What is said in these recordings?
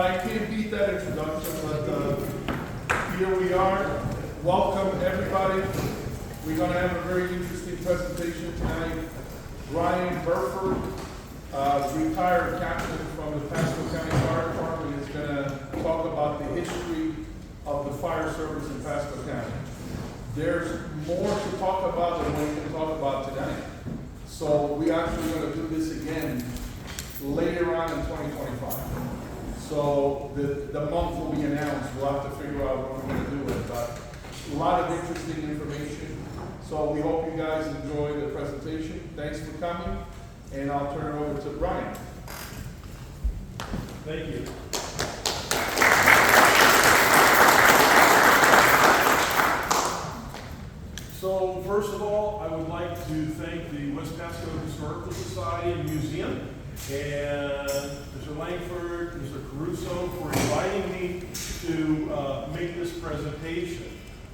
I can't beat that introduction, but here we are. Welcome, everybody. We're going to have a very interesting presentation tonight. Bryan Burford, retired captain from the Pasco County Fire Department, is going to talk about the history of the fire service in Pasco County. There's more to talk about than what we can talk about tonight. So we actually going to do this again later on in 2025. So the month will be announced. We'll have to figure out what we're going to do with it. But a lot of interesting information. So we hope you guys enjoy the presentation. Thanks for coming. And I'll turn it over to Bryan. Thank you. So first of all, I would like to thank the West Pasco Historical Society and Museum and Mr. Langford, Mr. Caruso for inviting me to make this presentation.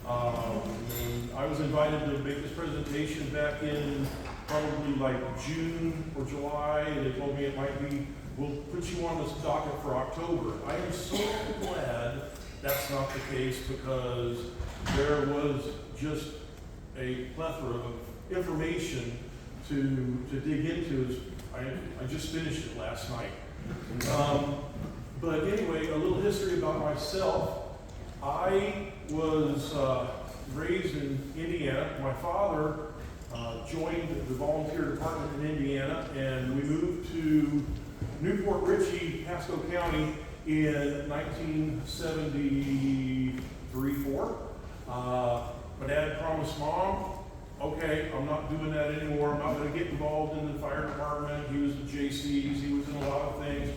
I was invited to make this presentation back in probably like June or July, and they told me it might be, we'll put you on this docket for October. I am so glad that's not the case, because there was just a plethora of information to dig into. I just finished it last night. But anyway, a little history about myself. I was raised in Indiana. My father joined the volunteer department in Indiana, and we moved to Newport Richey, Pasco County in 1973-4. My dad promised Mom, okay, I'm not doing that anymore. I'm not going to get involved in the fire department. He was with JCs. He was in a lot of things.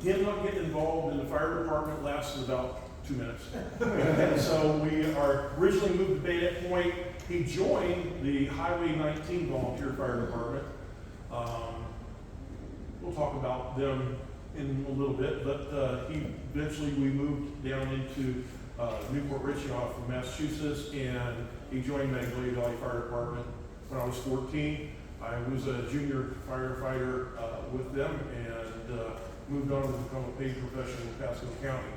Him not getting involved in the fire department lasted about 2 minutes. And so we are originally moved to Bayonet Point. He joined the Highway 19 Volunteer Fire Department. We'll talk about them in a little bit, but eventually we moved down into Newport Richey off of Massachusetts, and he joined Magnolia Valley Fire Department when I was 14. I was a junior firefighter with them, and moved on to become a paid professional in Pasco County.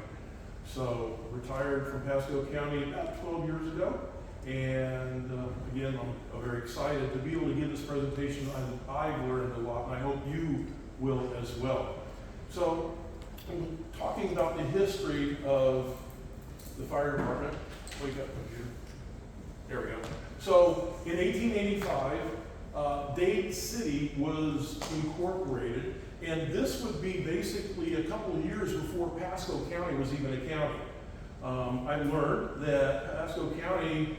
So retired from Pasco County about 12 years ago, and again, I'm very excited to be able to give this presentation. I've learned a lot, and I hope you will as well. So I'm talking about the history of the fire department. Wake up, computer. There we go. So in 1885, Dade City was incorporated, and this would be basically a couple of years before Pasco County was even a county. I learned that Pasco County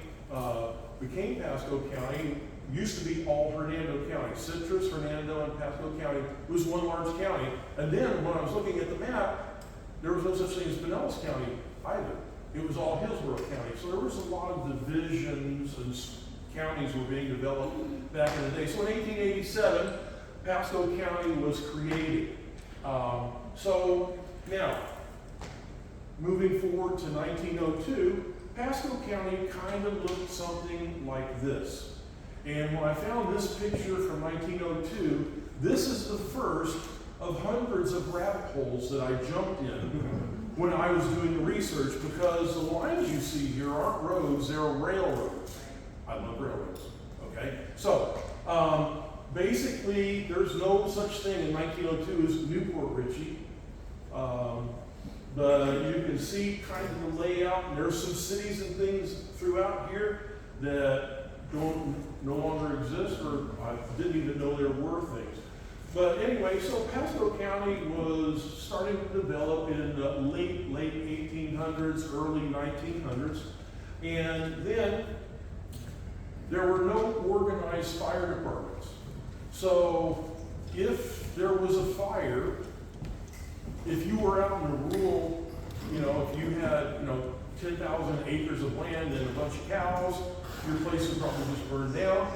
became Pasco County, used to be all Hernando County. Citrus, Hernando, and Pasco County was one large county. And then when I was looking at the map, there was no such thing as Pinellas County either. It was all Hillsborough County. So there was a lot of divisions, and counties were being developed back in the day. So in 1887, Pasco County was created. So now, moving forward to 1902, Pasco County kind of looked something like this. And when I found this picture from 1902, this is the first of hundreds of rabbit holes that I jumped in when I was doing the research, because the lines you see here aren't roads, they're railroads. I love railroads, okay? So, basically, there's no such thing in 1902 as Newport Richey. But you can see kind of the layout, and there's some cities and things throughout here that no longer exist, or I didn't even know there were things. But anyway, so Pasco County was starting to develop in the late 1800s, early 1900s, and then there were no organized fire departments. So if there was a fire, if you were out in the rural, if you had, 10,000 acres of land and a bunch of cows, your place would probably just burn down.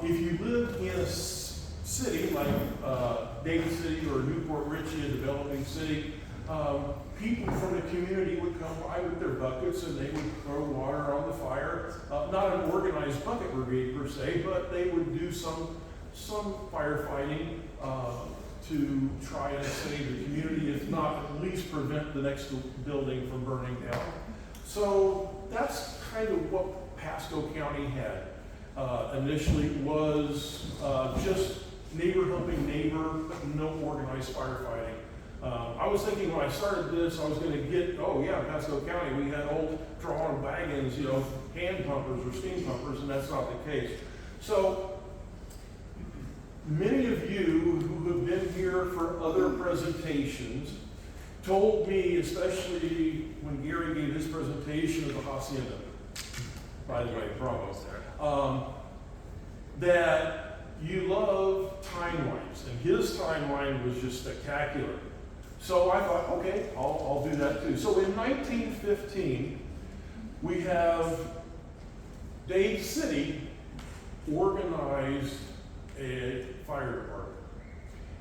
If you lived in a city like Dade City or Newport Richey, a developing city, people from the community would come by with their buckets, and they would throw water on the fire. Not an organized bucket brigade per se, but they would do some firefighting to try and save the community if not at least prevent the next building from burning down. So that's kind of what Pasco County had. Initially was just neighbor helping neighbor, but no organized firefighting. I was thinking when I started this, I was going to get, oh yeah, Pasco County, we had old drawn wagons, you know, hand pumpers or steam pumpers, and that's not the case. So many of you who have been here for other presentations told me, especially when Gary gave his presentation of the Hacienda, by the way, bravo, that you love timelines, and his timeline was just spectacular. So I thought, okay, I'll do that too. So in 1915, we have Dade City organized a fire department.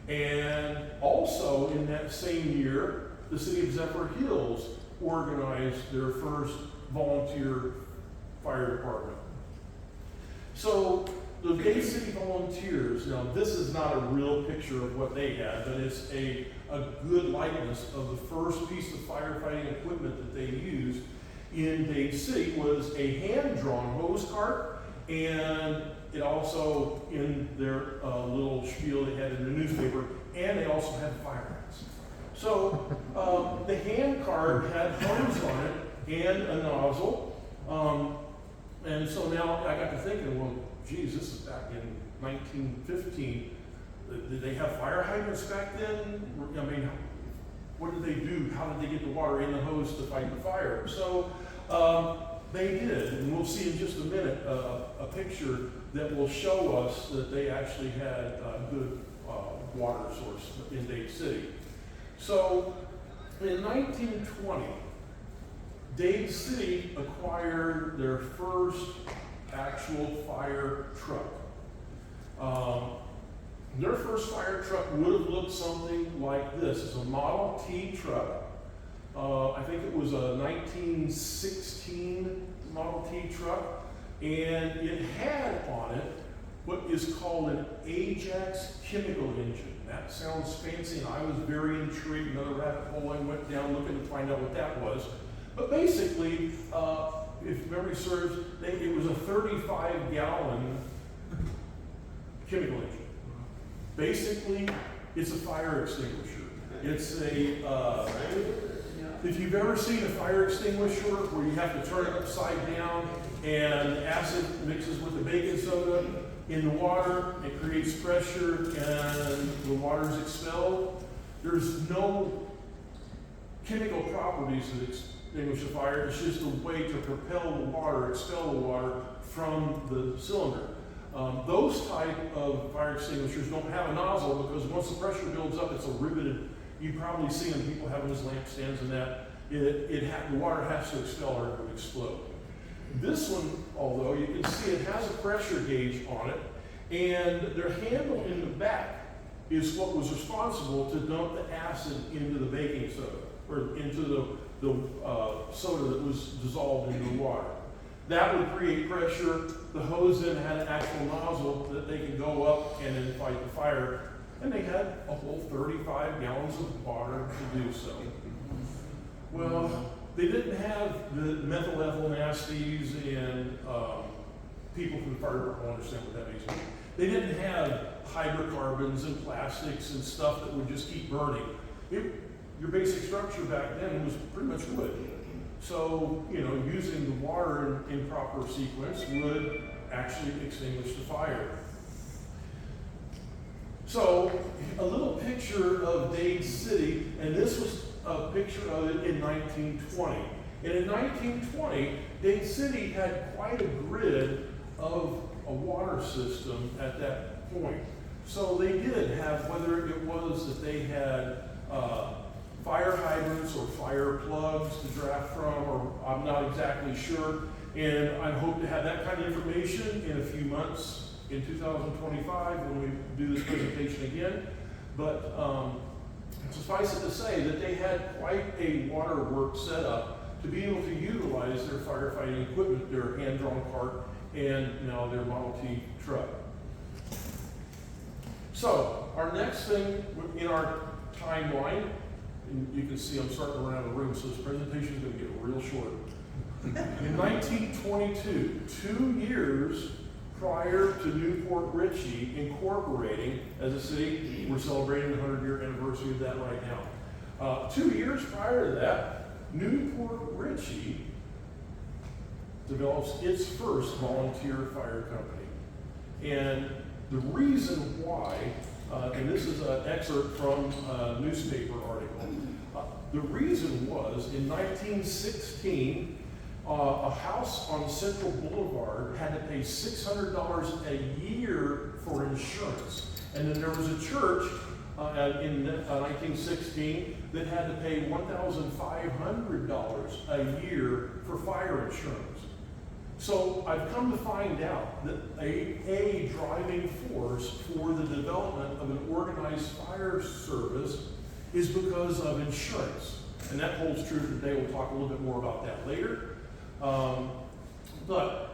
And also in that same year, the city of Zephyr Hills organized their first volunteer fire department. So the Dade City Volunteers, now this is not a real picture of what they had, but it's a good likeness of the first piece of firefighting equipment that they used in Dade City was a hand-drawn hose cart, and it also, in their little spiel they had in the newspaper, and they also had fire ants. So the hand cart had hose on it and a nozzle, and so now I got to thinking, well, geez, this is back in 1915. Did they have fire hydrants back then? I mean, what did they do? How did they get the water in the hose to fight the fire? So they did, and we'll see in just a minute a picture that will show us that they actually had a good water source in Dade City. So in 1920, Dade City acquired their first actual fire truck. Their first fire truck would have looked something like this. It's a Model T truck. I think it was a 1916 Model T truck, and it had on it what is called an Ajax chemical engine. That sounds fancy, and I was very intrigued. Another rabbit hole I went down looking to find out what that was. But basically, if memory serves, it was a 35-gallon chemical engine. Basically, it's a fire extinguisher. It's a, if you've ever seen a fire extinguisher where you have to turn it upside down and acid mixes with the baking soda in the water, it creates pressure and the water is expelled, there's no chemical properties that extinguish a fire. It's just a way to propel the water, expel the water from the cylinder. Those type of fire extinguishers don't have a nozzle because once the pressure builds up, it's a riveted. You probably see them, people having these lampstands and that. The water has to expel or it would explode. This one, although you can see it has a pressure gauge on it, and their handle in the back is what was responsible to dump the acid into the baking soda, or into the soda that was dissolved in the water. That would create pressure. The hose then had an actual nozzle that they could go up and then fight the fire. And they had a whole 35 gallons of water to do so. Well, they didn't have the methyl ethyl nasties, and people from the fire department will understand what that means. They didn't have hydrocarbons and plastics and stuff that would just keep burning. Your basic structure back then was pretty much wood. So, you know, using the water in proper sequence would actually extinguish the fire. So, a little picture of Dade City, and this was a picture of it in 1920. And in 1920, Dade City had quite a grid of a water system at that point. So they did have, whether it was that they had fire hydrants or fire plugs to draft from, or I'm not exactly sure. And I hope to have that kind of information in a few months in 2025 when we do this presentation again. But suffice it to say that they had quite a water work set up to be able to utilize their firefighting equipment, their hand-drawn cart, and now their Model T truck. So our next thing in our timeline and you can see I'm starting around the room, so this presentation is going to get real short. In 1922, 2 years prior to Newport Richey incorporating as a city, we're celebrating the 100-year anniversary of that right now. 2 years prior to that, Newport Richey develops its first volunteer fire company. And the reason why, and this is an excerpt from a newspaper article, the reason was in 1916, a house on Central Boulevard had to pay $600 a year for insurance. And then there was a church in 1916 that had to pay $1,500 a year for fire insurance. So I've come to find out that a driving force for the development of an organized fire service is because of insurance. And that holds true today. We'll talk a little bit more about that later.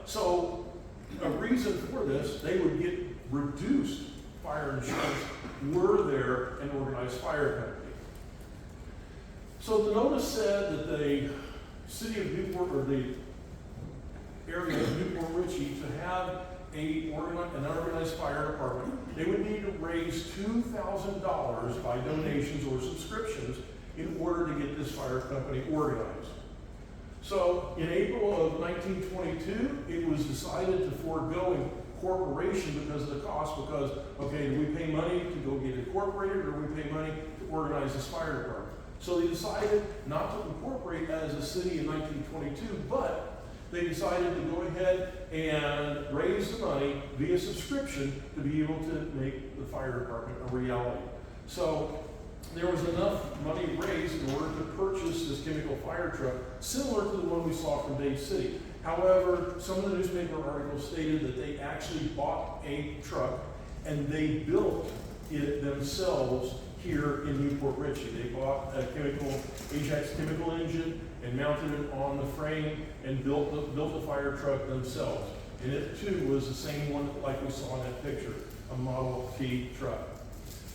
So a reason for this, they would get reduced fire insurance were there an organized fire company. So the notice said that the city of Newport, or the area of Newport Richey, to have an organized fire department, they would need to raise $2,000 by donations or subscriptions in order to get this fire company organized. So in April of 1922, it was decided to forego incorporation because of the cost, because, okay, do we pay money to go get incorporated, or do we pay money to organize this fire department? So they decided not to incorporate as a city in 1922, but they decided to go ahead and raise the money via subscription to be able to make the fire department a reality. So there was enough money raised in order to purchase this chemical fire truck, similar to the one we saw from Dade City. However, some of the newspaper articles stated that they actually bought a truck and they built it themselves here in Newport Richey. They bought a Ajax chemical engine and mounted it on the frame and built the fire truck themselves. And it too was the same one like we saw in that picture, a Model T truck.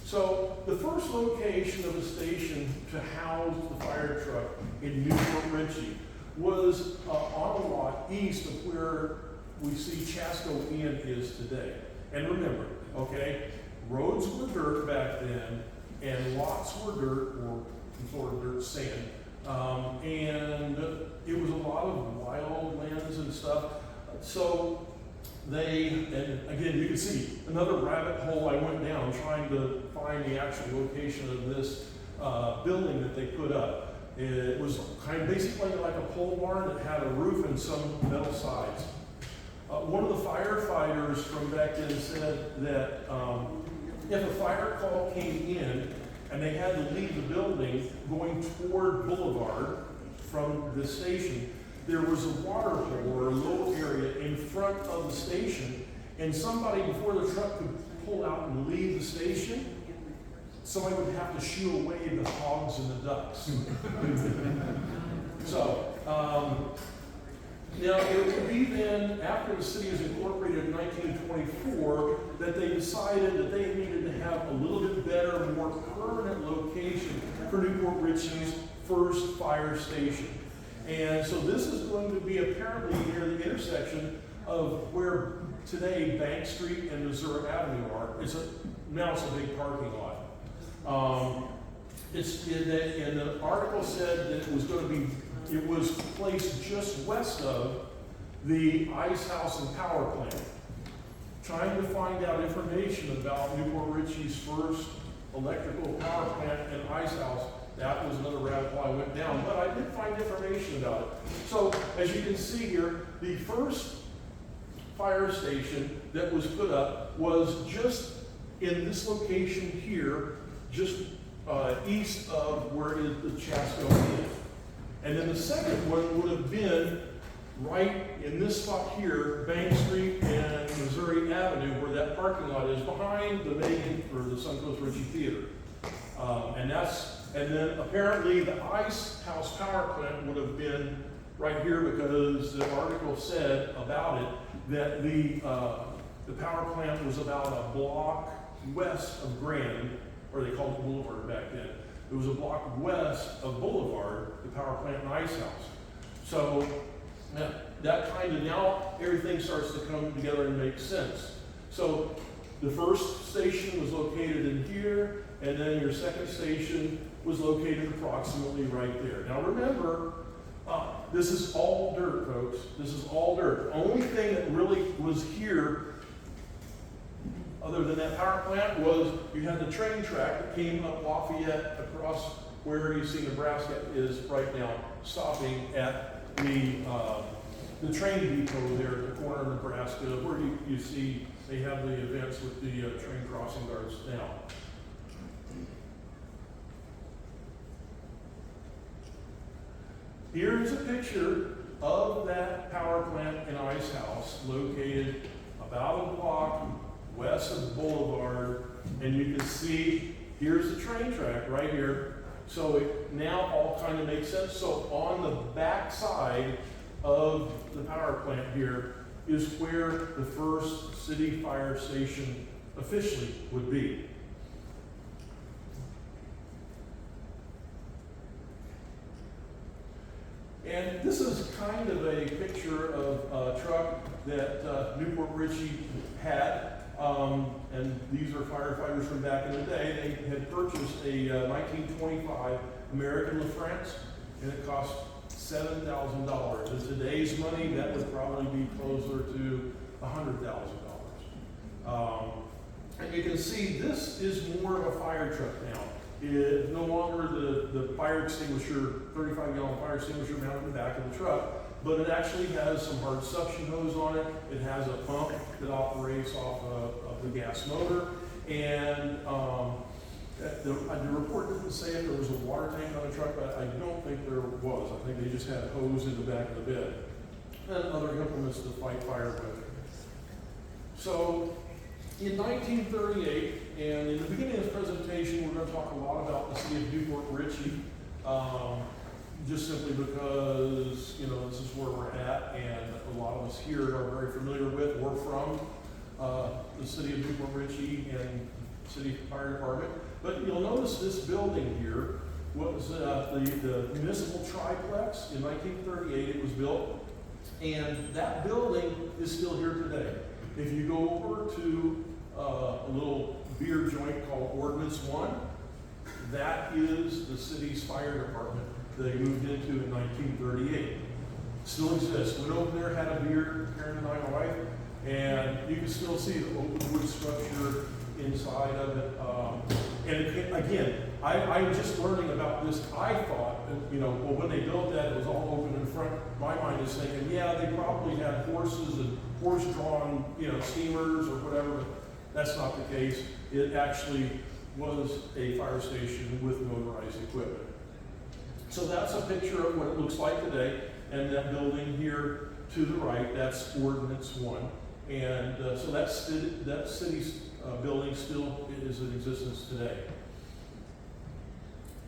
So the first location of the station to house the fire truck in Newport Richey was on a lot east of where we see Pasco Inn is today. And remember, okay, roads were dirt back then, and lots were dirt, or some sort of dirt sand. And it was a lot of wild lands and stuff. So they, and again, you can see another rabbit hole I went down trying to find the actual location of this building that they put up. It was kind of basically like a pole barn that had a roof and some metal sides. One of the firefighters from back then said that if a fire call came in and they had to leave the building going toward Boulevard from the station, there was a water hole or a low area in front of the station, and somebody, before the truck could pull out and leave the station, somebody would have to shoo away the hogs and the ducks. So, now it would be then, after the city was incorporated in 1924, that they decided that they needed to have a little bit better, more permanent location for Newport Richey's first fire station. And so this is going to be apparently near the intersection of where today Bank Street and Missouri Avenue are. Now it's a big parking lot. And the article said that it was placed just west of the ice house and power plant. Trying to find out information about Newport Richey's first electrical power plant and ice house, that was another rabbit hole I went down, but I did find information about it. So, as you can see here, the first fire station that was put up was just in this location here, just east of where the Pasco is. And then the second one would have been right in this spot here, Bank Street and Missouri Avenue, where that parking lot is behind the Megan or the Suncoast Richey Theater. And then apparently the ice house power plant would have been right here, because the article said about it that the power plant was about a block west of Grand, or they called it Boulevard back then. It was a block west of Boulevard, the power plant and ice house. So that kind of, now everything starts to come together and make sense. So the first station was located in here, and then your second station was located approximately right there. Now remember, this is all dirt, folks. This is all dirt. The only thing that really was here, other than that power plant, was you had the train track that came up Lafayette across where you see Nebraska is right now, stopping at the train depot there at the corner of Nebraska, where you see they have the events with the train crossing guards now. Here's a picture of that power plant and ice house located about a block west of Boulevard, and you can see here's the train track right here. So it now all kind of makes sense. So on the back side of the power plant here is where the first city fire station officially would be. And this is kind of a picture of a truck that Newport Richey had. And these are firefighters from back in the day. They had purchased a 1925 American LaFrance, and it cost $7,000. In today's money, that would probably be closer to $100,000. And you can see this is more of a fire truck now. It's no longer the fire extinguisher, 35-gallon fire extinguisher mounted in the back of the truck, but it actually has some hard suction hose on it. It has a pump that operates off of the gas motor, and the report didn't say if there was a water tank on the truck, but I don't think there was. I think they just had hose in the back of the bed and other implements to fight fire with. So in 1938, and in the beginning of this presentation, we're going to talk a lot about the city of Newport Richey, just simply because, you know, this is where we're at, and a lot of us here are very familiar with. We're from the city of Newport Richey and city fire department. But you'll notice this building here was the municipal triplex. In 1938, it was built, and that building is still here today. If you go over to a little beer joint called Ordinance 1, that is the city's fire department they moved into in 1938. Still exists. Went over there, had a beer, Karen and I, my wife, and you can still see the open wood structure inside of it. And again, I'm just learning about this. I thought, you know, well, when they built that, it was all open in front. My mind is thinking, yeah, they probably had horses and horse-drawn, you know, steamers or whatever. That's not the case. It actually was a fire station with motorized equipment. So that's a picture of what it looks like today. And that building here to the right, that's Ordinance 1. And so that city's building still is in existence today.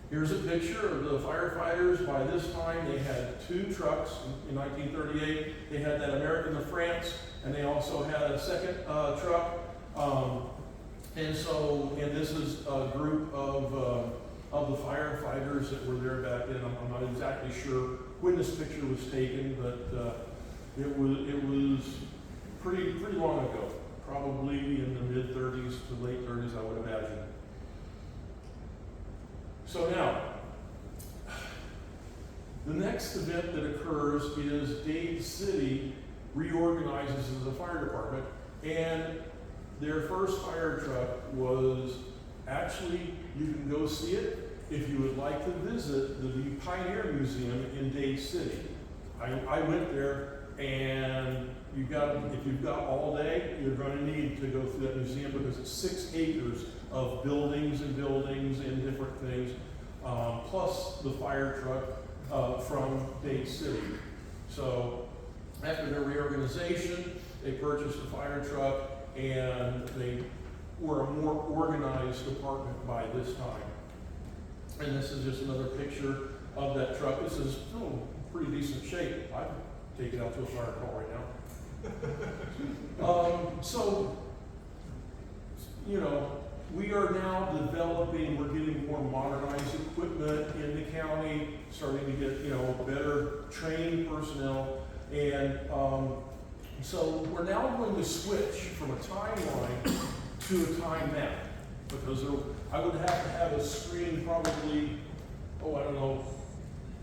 Here's a picture of the firefighters. By this time, they had 2 trucks. In 1938, they had that American LaFrance, and they also had a second truck. And this is a group of the firefighters that were there back then. I'm not exactly sure when this picture was taken, but it was pretty long ago, probably in the mid-30s to late 30s, I would imagine. So now, the next event that occurs is Dade City reorganizes as a fire department, and their first fire truck was actually, you can go see it if you would like to visit the Pioneer Museum in Dade City. I went there, and if you've got all day, you're going to need to go through that museum because it's 6 acres of buildings and different things, plus the fire truck from Dade City. So after their reorganization, they purchased a fire truck, and they were a more organized department by this time. And this is just another picture of that truck. This is still in pretty decent shape. I'd take it out to a fire call right now. So, you know, we are now developing, we're getting more modernized equipment in the county, starting to get, you know, better trained personnel. And so we're now going to switch from a timeline to a time map, because I would have to have a screen probably, I don't know,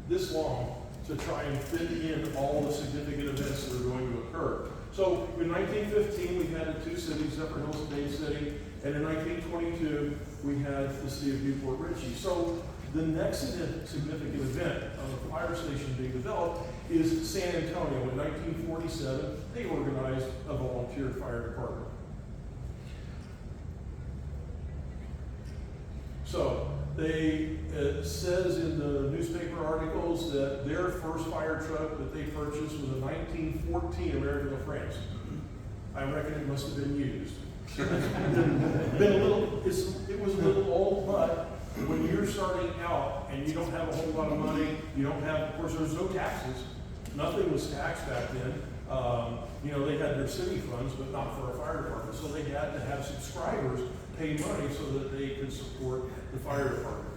this long to try and fit in all the significant events that are going to occur. So in 1915, we had the two cities, Upper Hills and Bay City, and in 1922, we had the city of Newport Richey. So the next significant event of a fire station being developed is San Antonio. In 1947, they organized a volunteer fire department. So it says in the newspaper articles that their first fire truck that they purchased was a 1914 American LaFrance. I reckon it must have been used. It was a little old, but when you're starting out and you don't have a whole lot of money, you don't have, of course, there's no taxes. Nothing was taxed back then. You know, they had their city funds, but not for a fire department. So they had to have subscribers pay money so that they could support the fire department.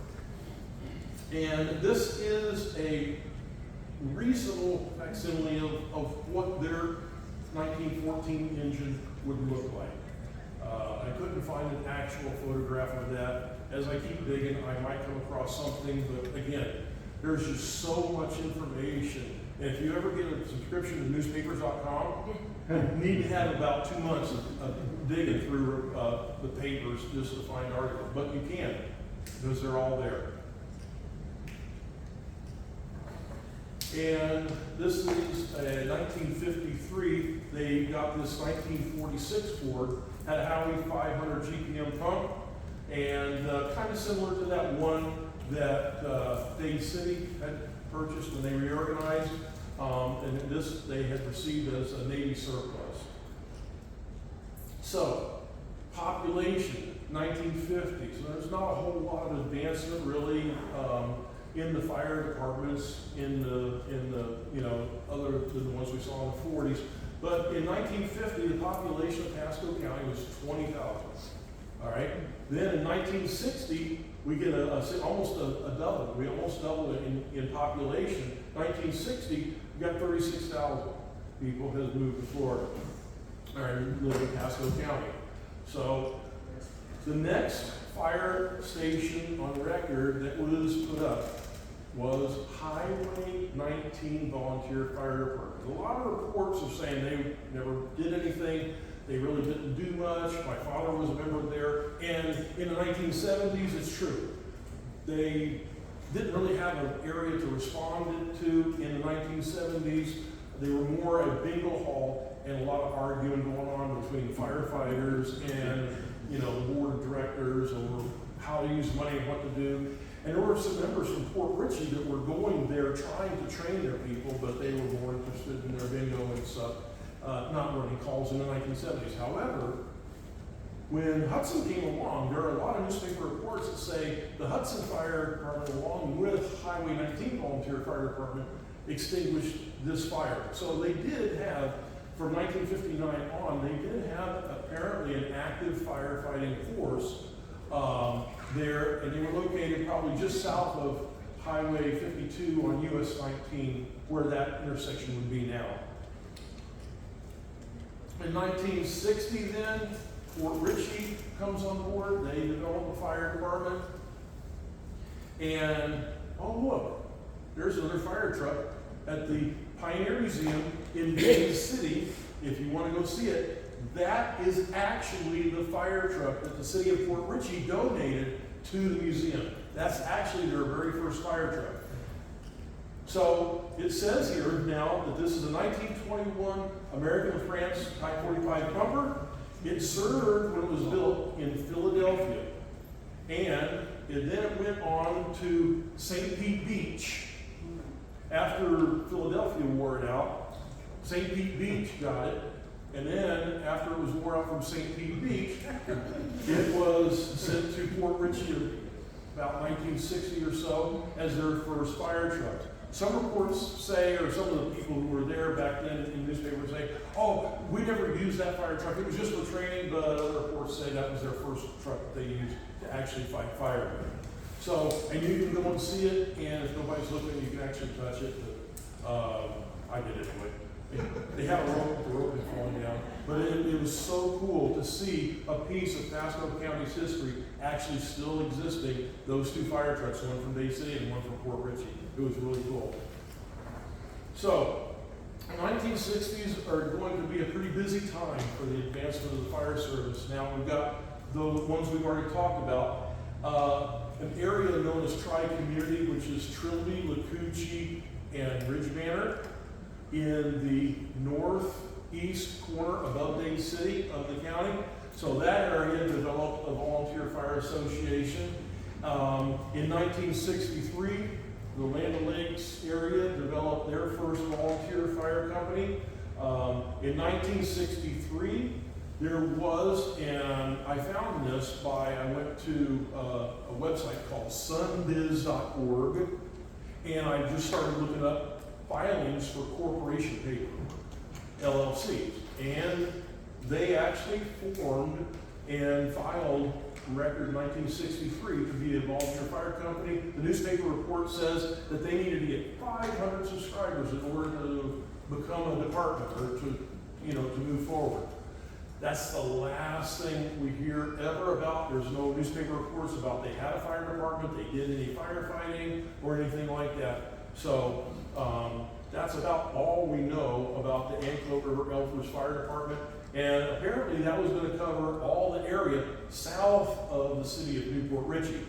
And this is a reasonable facsimile of what their 1914 engine would look like. I couldn't find an actual photograph of that. As I keep digging, I might come across something, but again, there's just so much information. And if you ever get a subscription to newspapers.com, you need to have about 2 months of digging through the papers just to find articles. But you can, because they're all there. And this is 1953. They got this 1946 Ford, had a Howie 500 GPM pump, and kind of similar to that one that Bay City had purchased when they reorganized. And this they had received as a Navy surplus. So, population, 1950. So there's not a whole lot of advancement really in the fire departments in the you know, other than the ones we saw in the 40s. But in 1950, the population of Pasco County was 20,000. All right. Then in 1960, we get almost a double. We almost doubled it in population. 1960, we got 36,000 people has moved to Florida or live in Pasco County. So the next fire station on record that was put up was Highway 19 Volunteer Fire Department. A lot of reports are saying they never did anything. They really didn't do much. My father was a member there. And in the 1970s, it's true. They didn't really have an area to respond to in the 1970s. They were more a bingo hall and a lot of arguing going on between firefighters and, you know, the board of directors over how to use money and what to do. And there were some members from Port Richey that were going there trying to train their people, but they were more interested in their bingo and stuff, not running calls in the 1970s. However, when Hudson came along, there are a lot of newspaper reports that say the Hudson Fire Department, along with Highway 19 Volunteer Fire Department, extinguished this fire. So they did have, from 1959 on, they did have apparently an active firefighting force there, and they were located probably just south of Highway 52 on US 19, where that intersection would be now. In 1960 then, Fort Richey comes on board. They develop a fire department. And, oh look, there's another fire truck at the Pioneer Museum in Bay City. If you want to go see it, that is actually the fire truck that the city of Fort Richey donated to the museum. That's actually their very first fire truck. So it says here now that this is a 1921 American France Type 45 pumper. It served when it was built in Philadelphia. And then it went on to St. Pete Beach. After Philadelphia wore it out, St. Pete Beach got it. And then after it was wore out from St. Pete Beach, it was sent to Port Richey about 1960 or so as their first fire truck. some reports say, or some of the people who were there back then in newspapers say, oh, we never used that fire truck, it was just for training, but other reports say that was their first truck that they used to actually fight fire with. So, and you can go and see it, and if nobody's looking, you can actually touch it, but, I did it anyway. They had a rope, the rope had fallen down, but it was so cool to see a piece of Pasco County's history actually still existing, those two fire trucks, one from Bay City and one from Port Richey. It was really cool. So, the 1960s are going to be a pretty busy time for the advancement of the fire service. Now we've got the ones we've already talked about. An area known as Tri-Community, which is Trilby, Lacoochee, and Ridge Manor in the northeast corner above Dade City of the county. So that area developed a volunteer fire association. In 1963, the Land O'Lakes area developed their first volunteer fire company. In 1963, there was, and I found this I went to a website called sunbiz.org, and I just started looking up filings for corporation paper, LLCs, and they actually formed and filed record in 1963 to be a volunteer fire company. The newspaper report says that they needed to get 500 subscribers in order to become a department or to move forward. That's the last thing we hear ever about. There's no newspaper reports about they had a fire department, they did any firefighting or anything like that. So that's about all we know about the Anclote River Elfers Fire Department. And apparently that was going to cover all the area south of the city of Newport Richey.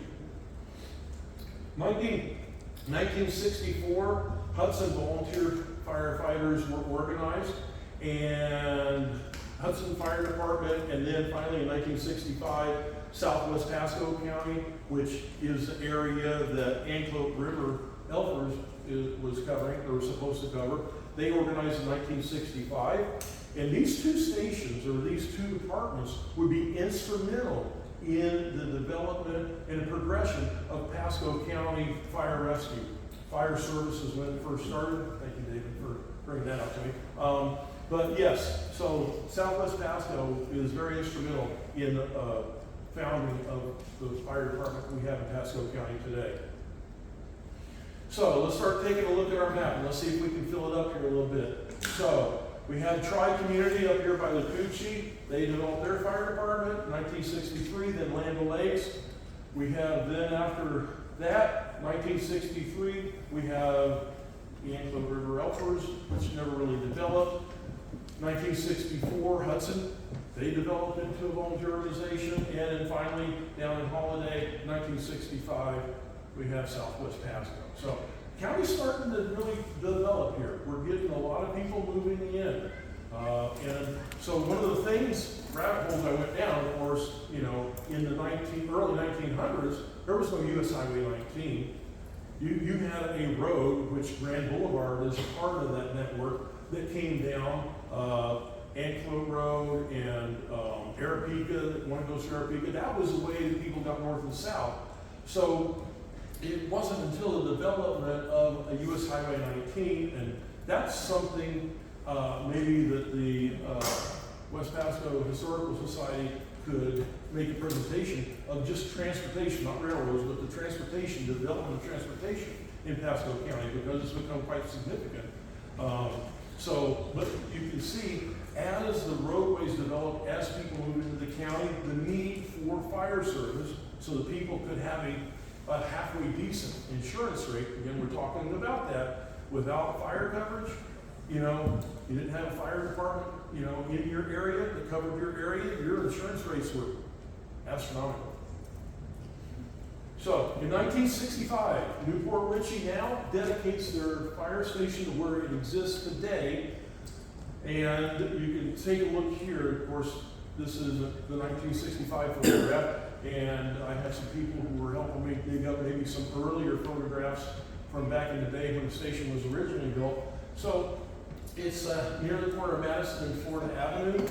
1964, Hudson volunteer firefighters were organized, and Hudson Fire Department, and then finally in 1965, Southwest Pasco County, which is the area that Anclote River Elfers was covering, or was supposed to cover. They organized in 1965. And these two stations, or these two departments, would be instrumental in the development and the progression of Pasco County Fire Rescue. Fire services when it first started. Thank you, David, for bringing that up to me. But yes, so Southwest Pasco is very instrumental in the founding of the fire department we have in Pasco County today. So let's start taking a look at our map, and let's see if we can fill it up here a little bit. So we had Tri-Community up here by Lacoochee. They developed their fire department in 1963, then Land O'Lakes. We have then after that, 1963, we have the Anclote River Elfers, which never really developed. 1964, Hudson, they developed into a volunteer organization. And then finally, down in Holiday, 1965, we have Southwest Pasco. So county's starting to really develop here. We're getting a lot of people moving in. And so one of the things, rabbit holes I went down, of course, in the early 1900s, there was no US Highway 19. You had a road, which Grand Boulevard is a part of that network, that came down Anclote Road and Arapika, one goes to Arapika. That was the way that people got north and south. So it wasn't until the development of a US Highway 19, and that's something maybe that the West Pasco Historical Society could make a presentation of, just transportation, not railroads, but the transportation, development of transportation in Pasco County, because it's become quite significant. But you can see, as the roadways develop, as people move into the county, the need for fire service, so that people could have a halfway decent insurance rate. Again, we're talking about that. Without fire coverage, you didn't have a fire department, in your area that covered your area, your insurance rates were astronomical. So, in 1965, Newport Richey now dedicates their fire station to where it exists today. And you can take a look here. Of course, this is the 1965 photograph. And I had some people who were helping me dig up maybe some earlier photographs from back in the day when the station was originally built. So it's near the corner of Madison and Florida Avenue.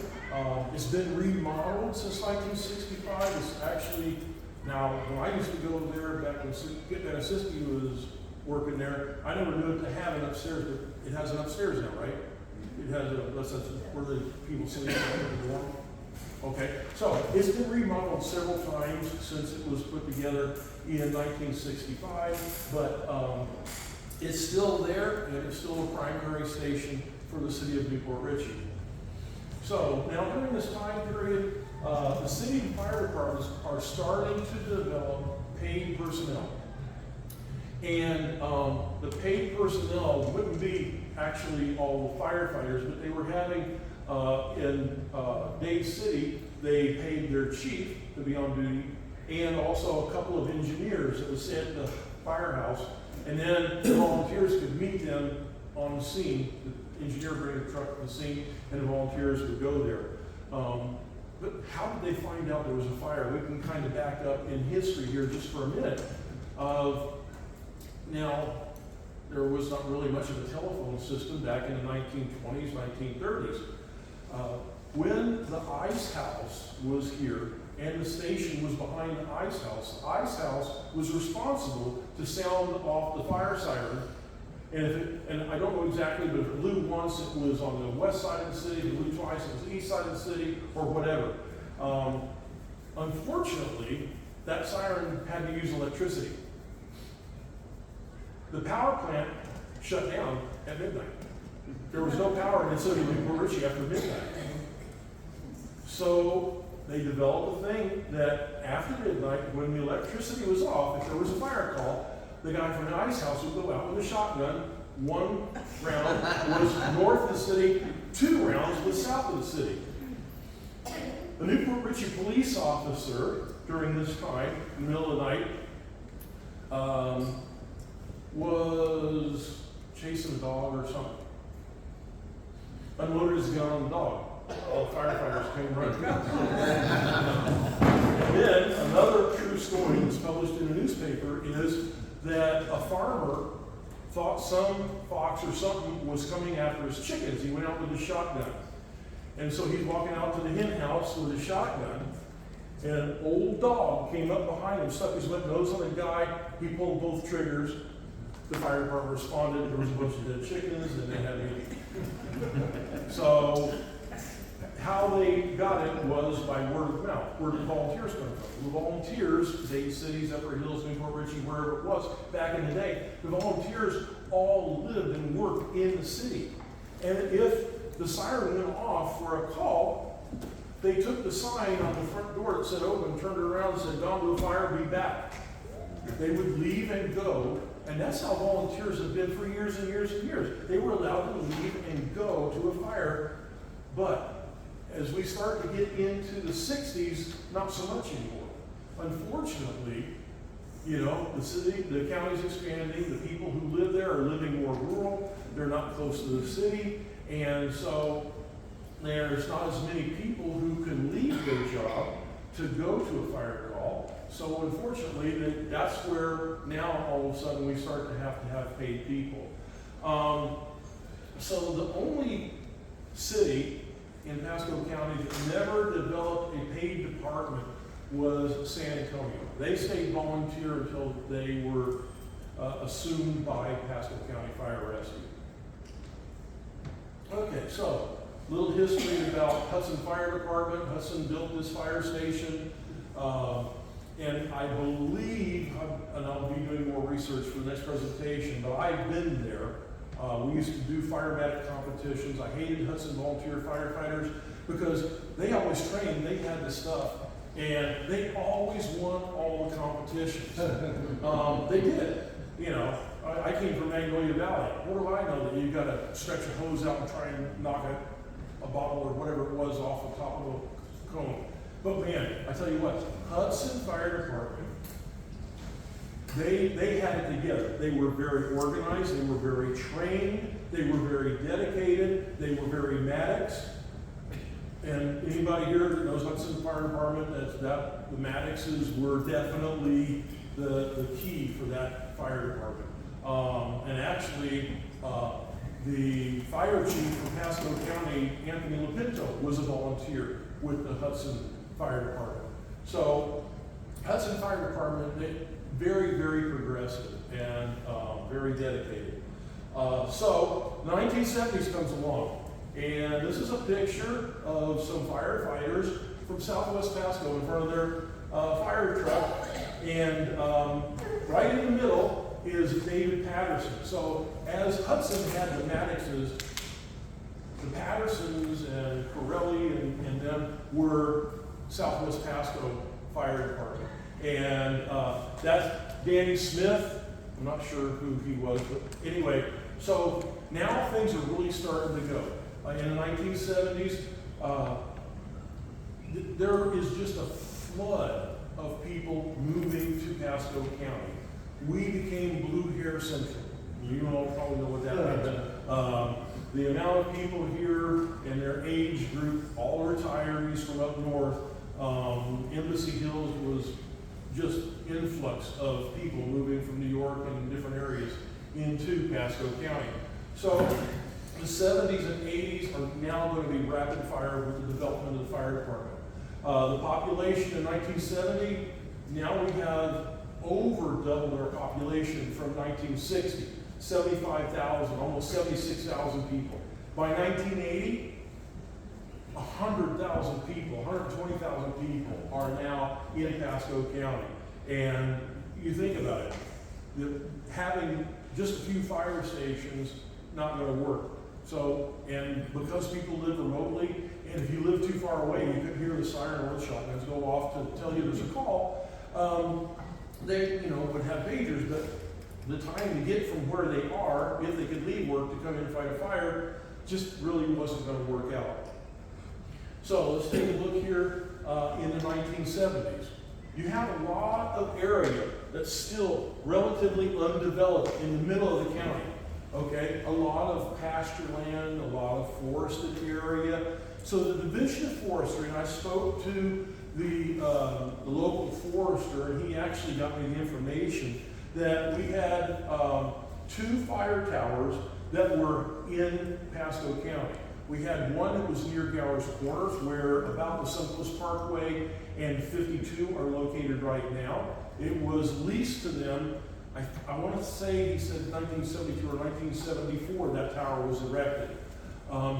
It's been remodeled since 1965. It's actually, now when I used to go there back when Siskiyou was working there. I never knew it to have an upstairs, but it has an upstairs now, right? It has that's where the people sleep in the dorm. Okay, so it's been remodeled several times since it was put together in 1965, but it's still there, and it's still a primary station for the city of Newport Richey. So now during this time period, the city fire departments are starting to develop paid personnel. And the paid personnel wouldn't be actually all the firefighters, but they were having, in Dade City, they paid their chief to be on duty, and also a couple of engineers that was sent to the firehouse, and then the volunteers could meet them on the scene. The engineer bring the truck to the scene, and the volunteers would go there. But how did they find out there was a fire? We can kind of back up in history here just for a minute. Now, there was not really much of a telephone system back in the 1920s, 1930s. When the ice house was here and the station was behind the ice house was responsible to sound off the fire siren. And I don't know exactly, but if it blew once, it was on the west side of the city, if it blew twice, it was the east side of the city, or whatever. Unfortunately, that siren had to use electricity. The power plant shut down at midnight. There was no power in the city of Newport Richey after midnight. So they developed a thing that after midnight, when the electricity was off, if there was a fire call, the guy from the ice house would go out with a shotgun. 1 round was north of the city, 2 rounds was south of the city. The Newport Richey police officer during this time, in the middle of the night, was chasing a dog or something. Unloaded his gun on the dog. All the firefighters came running. And then another true story that's published in a newspaper is that a farmer thought some fox or something was coming after his chickens. He went out with his shotgun. And so he's walking out to the hen house with his shotgun, and an old dog came up behind him, stuck his wet nose on the guy. He pulled both triggers. The fire department responded. There was a bunch of dead chickens, and they had to eat. So how they got it was by word of mouth. Where did the volunteers come from? The volunteers, Dade Cities, Upper Hills, Newport Richey, wherever it was back in the day, the volunteers all lived and worked in the city. And if the siren went off for a call, they took the sign on the front door that said open, turned it around and said, "Gone to the fire, be back." They would leave and go, and that's how volunteers have been for years and years and years. They were allowed to leave and go to a fire, but as we start to get into the 60s, not so much anymore. Unfortunately, the city, the county's expanding, the people who live there are living more rural, they're not close to the city, and so there's not as many people who can leave their job to go to a fire call. So unfortunately, that's where now all of a sudden we start to have paid people. So the only city in Pasco County that never developed a paid department was San Antonio. They stayed volunteer until they were assumed by Pasco County Fire Rescue. Okay, so a little history about Hudson Fire Department. Hudson built this fire station, and I believe, and I'll be doing more research for the next presentation, but I've been there. We used to do fire medic competitions. I hated Hudson volunteer firefighters because they always trained, they had the stuff, and they always won all the competitions. They did. I came from Magnolia Valley. What do I know that you got to stretch a hose out and try and knock a bottle or whatever it was off the top of a cone? But man, I tell you what, Hudson Fire Department, they had it together. They were very organized, they were very trained, they were very dedicated, they were very medics. And anybody here that knows Hudson Fire Department, the medics were definitely the key for that fire department. And actually, the fire chief from Pasco County, Anthony Lopinto, was a volunteer with the Hudson Fire Department. So Hudson Fire Department, very, very progressive and very dedicated. So the 1970s comes along, and this is a picture of some firefighters from Southwest Pasco in front of their fire truck, and right in the middle is David Patterson. So as Hudson had the Maddoxes, the Pattersons and Corelli and them were Southwest Pasco Fire Department. And that's Danny Smith. I'm not sure who he was, but anyway, so now things are really starting to go. In the 1970s, there is just a flood of people moving to Pasco County. We became Blue Hair Central. You all probably know what that means. The amount of people here and their age group, all retirees from up north, Embassy Hills was just influx of people moving from New York and different areas into Pasco County. So the 70s and 80s are now going to be rapid fire with the development of the fire department. The population in 1970, now we have over doubled our population from 1960, 75,000, almost 76,000 people. By 1980, 100,000 people, 120,000 people are now in Pasco County. And you think about it, having just a few fire stations, not going to work. So, and because people live remotely, and if you live too far away, you could hear the siren or the shotguns go off to tell you there's a call. They, would have pagers, but the time to get from where they are, if they could leave work to come in and fight a fire, just really wasn't going to work out. So let's take a look here in the 1970s. You have a lot of area that's still relatively undeveloped in the middle of the county. Okay, a lot of pasture land, a lot of forested area. So the Division of Forestry, and I spoke to the local forester, and he actually got me the information that we had 2 fire towers that were in Pasco County. We had one that was near Gower's Corners, where about the Suncoast Parkway and 52 are located right now. It was leased to them, I want to say he said 1972 or 1974 that tower was erected.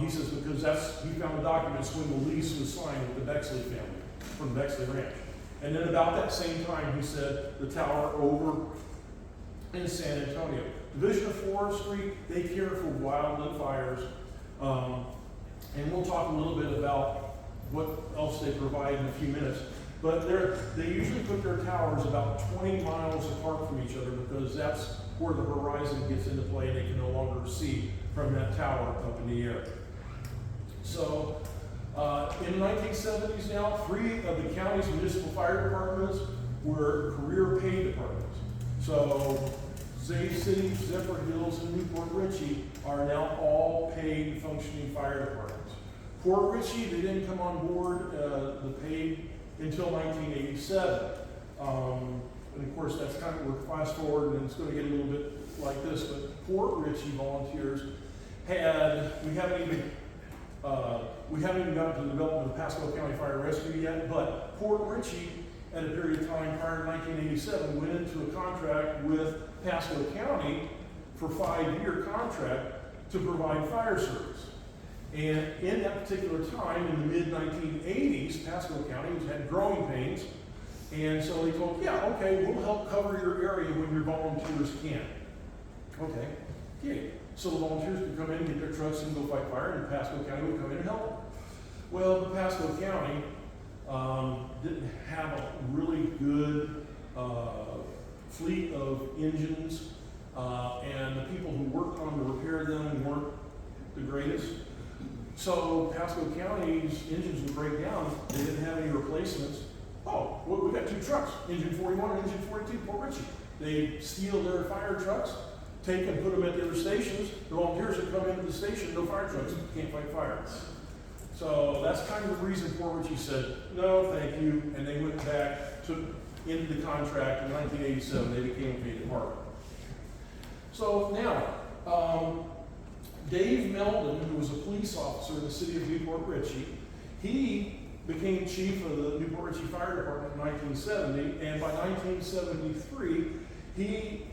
He says because he found the documents when the lease was signed with the Bexley family from the Bexley Ranch. And then about that same time, he said the tower over in San Antonio. Division of Forestry, they care for wildland fires. And we'll talk a little bit about what else they provide in a few minutes. But they usually put their towers about 20 miles apart from each other because that's where the horizon gets into play and they can no longer see from that tower up in the air. So in the 1970s now, 3 of the county's municipal fire departments were career paid departments. So Zay City, Zephyr Hills, and Newport Richey are now all paid functioning fire departments. Port Richey, they didn't come on board the paid until 1987. And of course, that's kind of, we're fast forward and it's going to get a little bit like this, but Port Richey volunteers we haven't even gotten to the development of Pasco County Fire Rescue yet, but Port Richey, at a period of time prior to 1987, went into a contract with Pasco County for 5-year contract to provide fire service. And in that particular time, in the mid-1980s, Pasco County had growing pains, and so they told, yeah, okay, we'll help cover your area when your volunteers can. Okay, yeah. So the volunteers could come in and get their trucks and go fight fire, and Pasco County would come in and help them. Well, the Pasco County didn't have a really good fleet of engines, and the people who worked on to repair them weren't the greatest. So Pasco County's engines would break down. They didn't have any replacements. Oh, well, we got 2 trucks, engine 41 and engine 42, Port Richey. They steal their fire trucks, take and put them at their stations. The volunteers would come into the station, no fire trucks, can't fight fire. So that's kind of the reason Port Richey said, no, thank you, and they went back, took into the contract in 1987, they became a paid department. So now, Dave Meldon, who was a police officer in the city of Newport Richey, he became chief of the Newport Richey Fire Department in 1970, and by 1973, he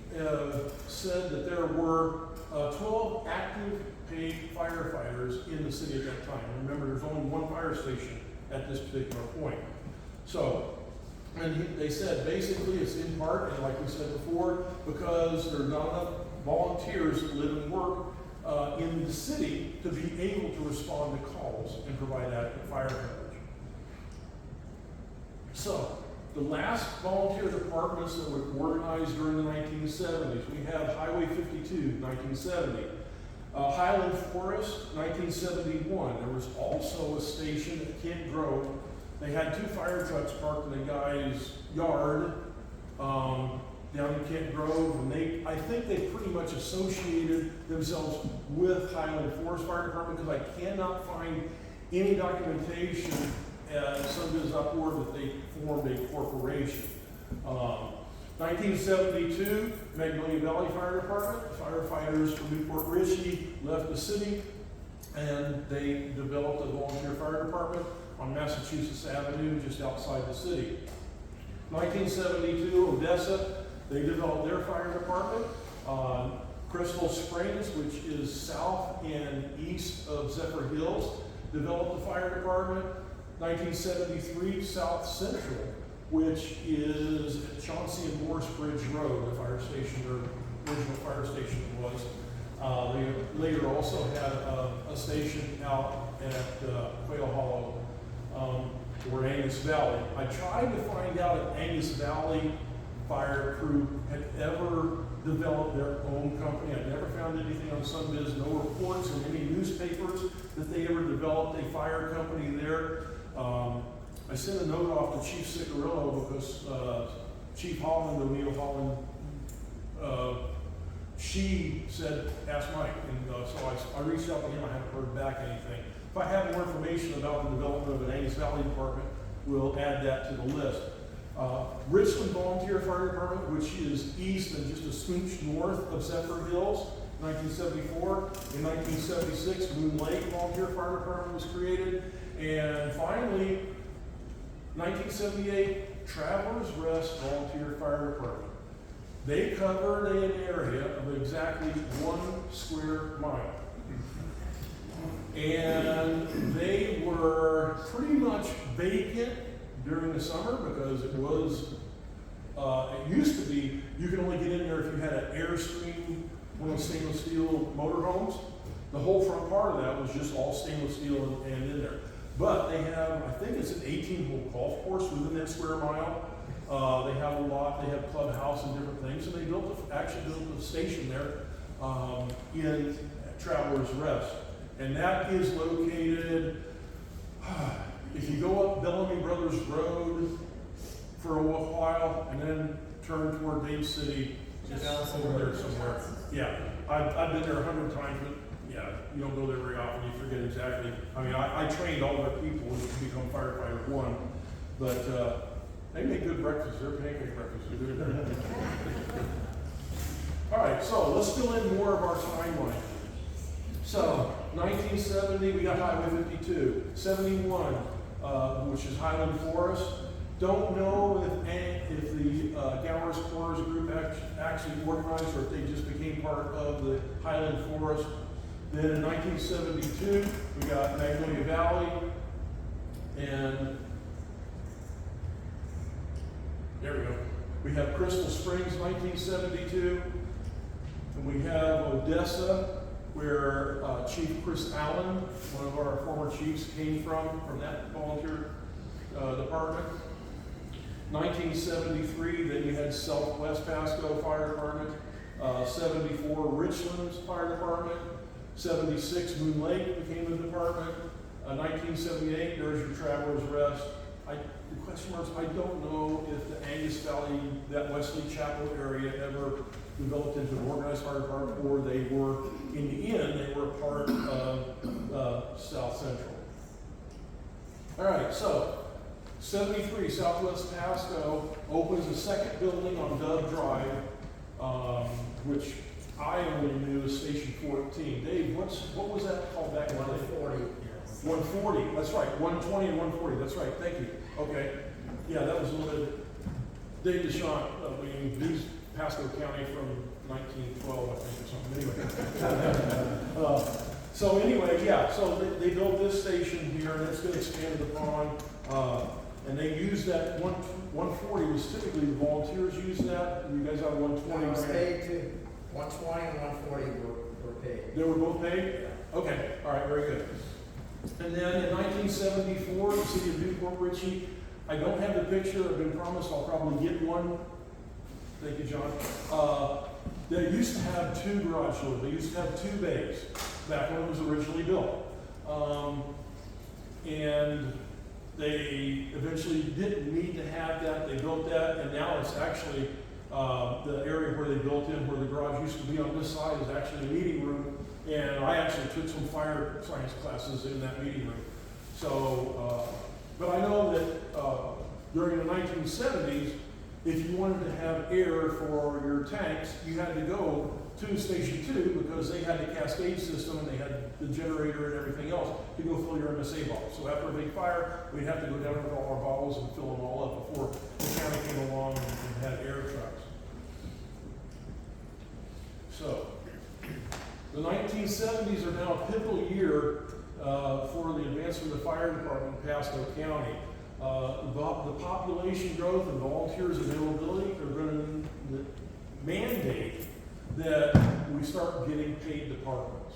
said that there were 12 active paid firefighters in the city at that time. Remember, there's only one fire station at this particular point. So, and they said basically it's in part, and like we said before, because there's not enough volunteers that live and work in the city to be able to respond to calls and provide adequate fire coverage. So, the last volunteer departments that were organized during the 1970s, we have Highway 52, 1970. Highland Forest, 1971. There was also a station at Kent Grove. They had 2 fire trucks parked in a guy's yard down in Kent Grove, and I think they pretty much associated themselves with Highland Forest Fire Department, because I cannot find any documentation some is upward that they formed a corporation. 1972, Magnolia Valley Fire Department. Firefighters from Newport Richey left the city, and they developed a volunteer fire department on Massachusetts Avenue, just outside the city. 1972, Odessa, they developed their fire department. Crystal Springs, which is south and east of Zephyr Hills, developed the fire department. 1973, South Central, which is at Chauncey and Morris Bridge Road, the fire station, their original fire station was. They later also had a station out at Quail Hollow, or Angus Valley. I tried to find out if Angus Valley Fire Crew had ever developed their own company. I never found anything on SunBiz, no reports in any newspapers that they ever developed a fire company there. I sent a note off to Chief Ciccarello because Chief Holland, O'Neill Holland, she said, ask Mike, and so I reached out to him. I haven't heard back anything. If I have more information about the development of an Angus Valley Department, we'll add that to the list. Richland Volunteer Fire Department, which is east and just a smooch north of Zephyr Hills, 1974. In 1976, Moon Lake Volunteer Fire Department was created. And finally, 1978, Travelers Rest Volunteer Fire Department. They covered an area of exactly 1 square mile. And they were pretty much vacant during the summer because it was, it used to be, you could only get in there if you had an Airstream, one of those stainless steel motorhomes. The whole front part of that was just all stainless steel and in there. But they have, I think it's an 18-hole golf course within that square mile. They have a lot, they have clubhouse and different things, and they actually built a station there in Travelers Rest. And that is located, if you go up Bellamy Brothers Road for a while and then turn toward Dave City, just over there somewhere. Yeah, I've been there 100 times, but yeah, you don't go there very often, you forget exactly. I mean, I trained all their people to become firefighter 1, but they make good breakfast. Their pancake breakfast is good. All right, so let's fill in more of our timeline. So, 1970, we got Highway 52. 71, which is Highland Forest. Don't know if the Gowers Corners group actually organized or if they just became part of the Highland Forest. Then in 1972, we got Magnolia Valley, and there we go. We have Crystal Springs, 1972, and we have Odessa, where Chief Chris Allen, one of our former chiefs, came from that volunteer department. 1973, then you had Southwest Pasco Fire Department. 74, Richland's Fire Department. 76, Moon Lake became a department. 1978, there's your Travelers Rest. The question marks, I don't know if the Angus Valley, that Wesley Chapel area ever developed into an organized fire department, or they were, in the end, they were part of South Central. All right, so 73, Southwest Pasco opens a second building on Dove Drive, which I only knew as Station 14. Dave, what was that called back in the day? 140. 140, that's right, 120 and 140, that's right, thank you. Okay, yeah, that was a little bit, Dave DeShawn, I mean, these Pasco County from 1912, I think, or something, anyway. So anyway, yeah, so they built this station here, and it's been expanded upon, and they use that 140 was typically the volunteers use that. You guys have 120. I was paid too. 120 and 140 were paid. They were both paid? Okay, all right, very good. And then in 1974, the city of Newport Richey, I don't have the picture, I've been promised I'll probably get one. Thank you, John. They used to have 2 garage doors. They used to have 2 bays back when it was originally built. And they eventually didn't need to have that. They built that, and now it's actually the area where they built in, where the garage used to be on this side, is actually a meeting room. And I actually took some fire science classes in that meeting room. So, but I know that during the 1970s, if you wanted to have air for your tanks, you had to go to Station 2 because they had the cascade system and they had the generator and everything else to go fill your MSA bottles. So after a big fire, we'd have to go down with all our bottles and fill them all up before the county came along and had air trucks. So, the 1970s are now a pivotal year for the advancement of the fire department in Pasco County. The population growth and volunteers availability are going to mandate that we start getting paid departments.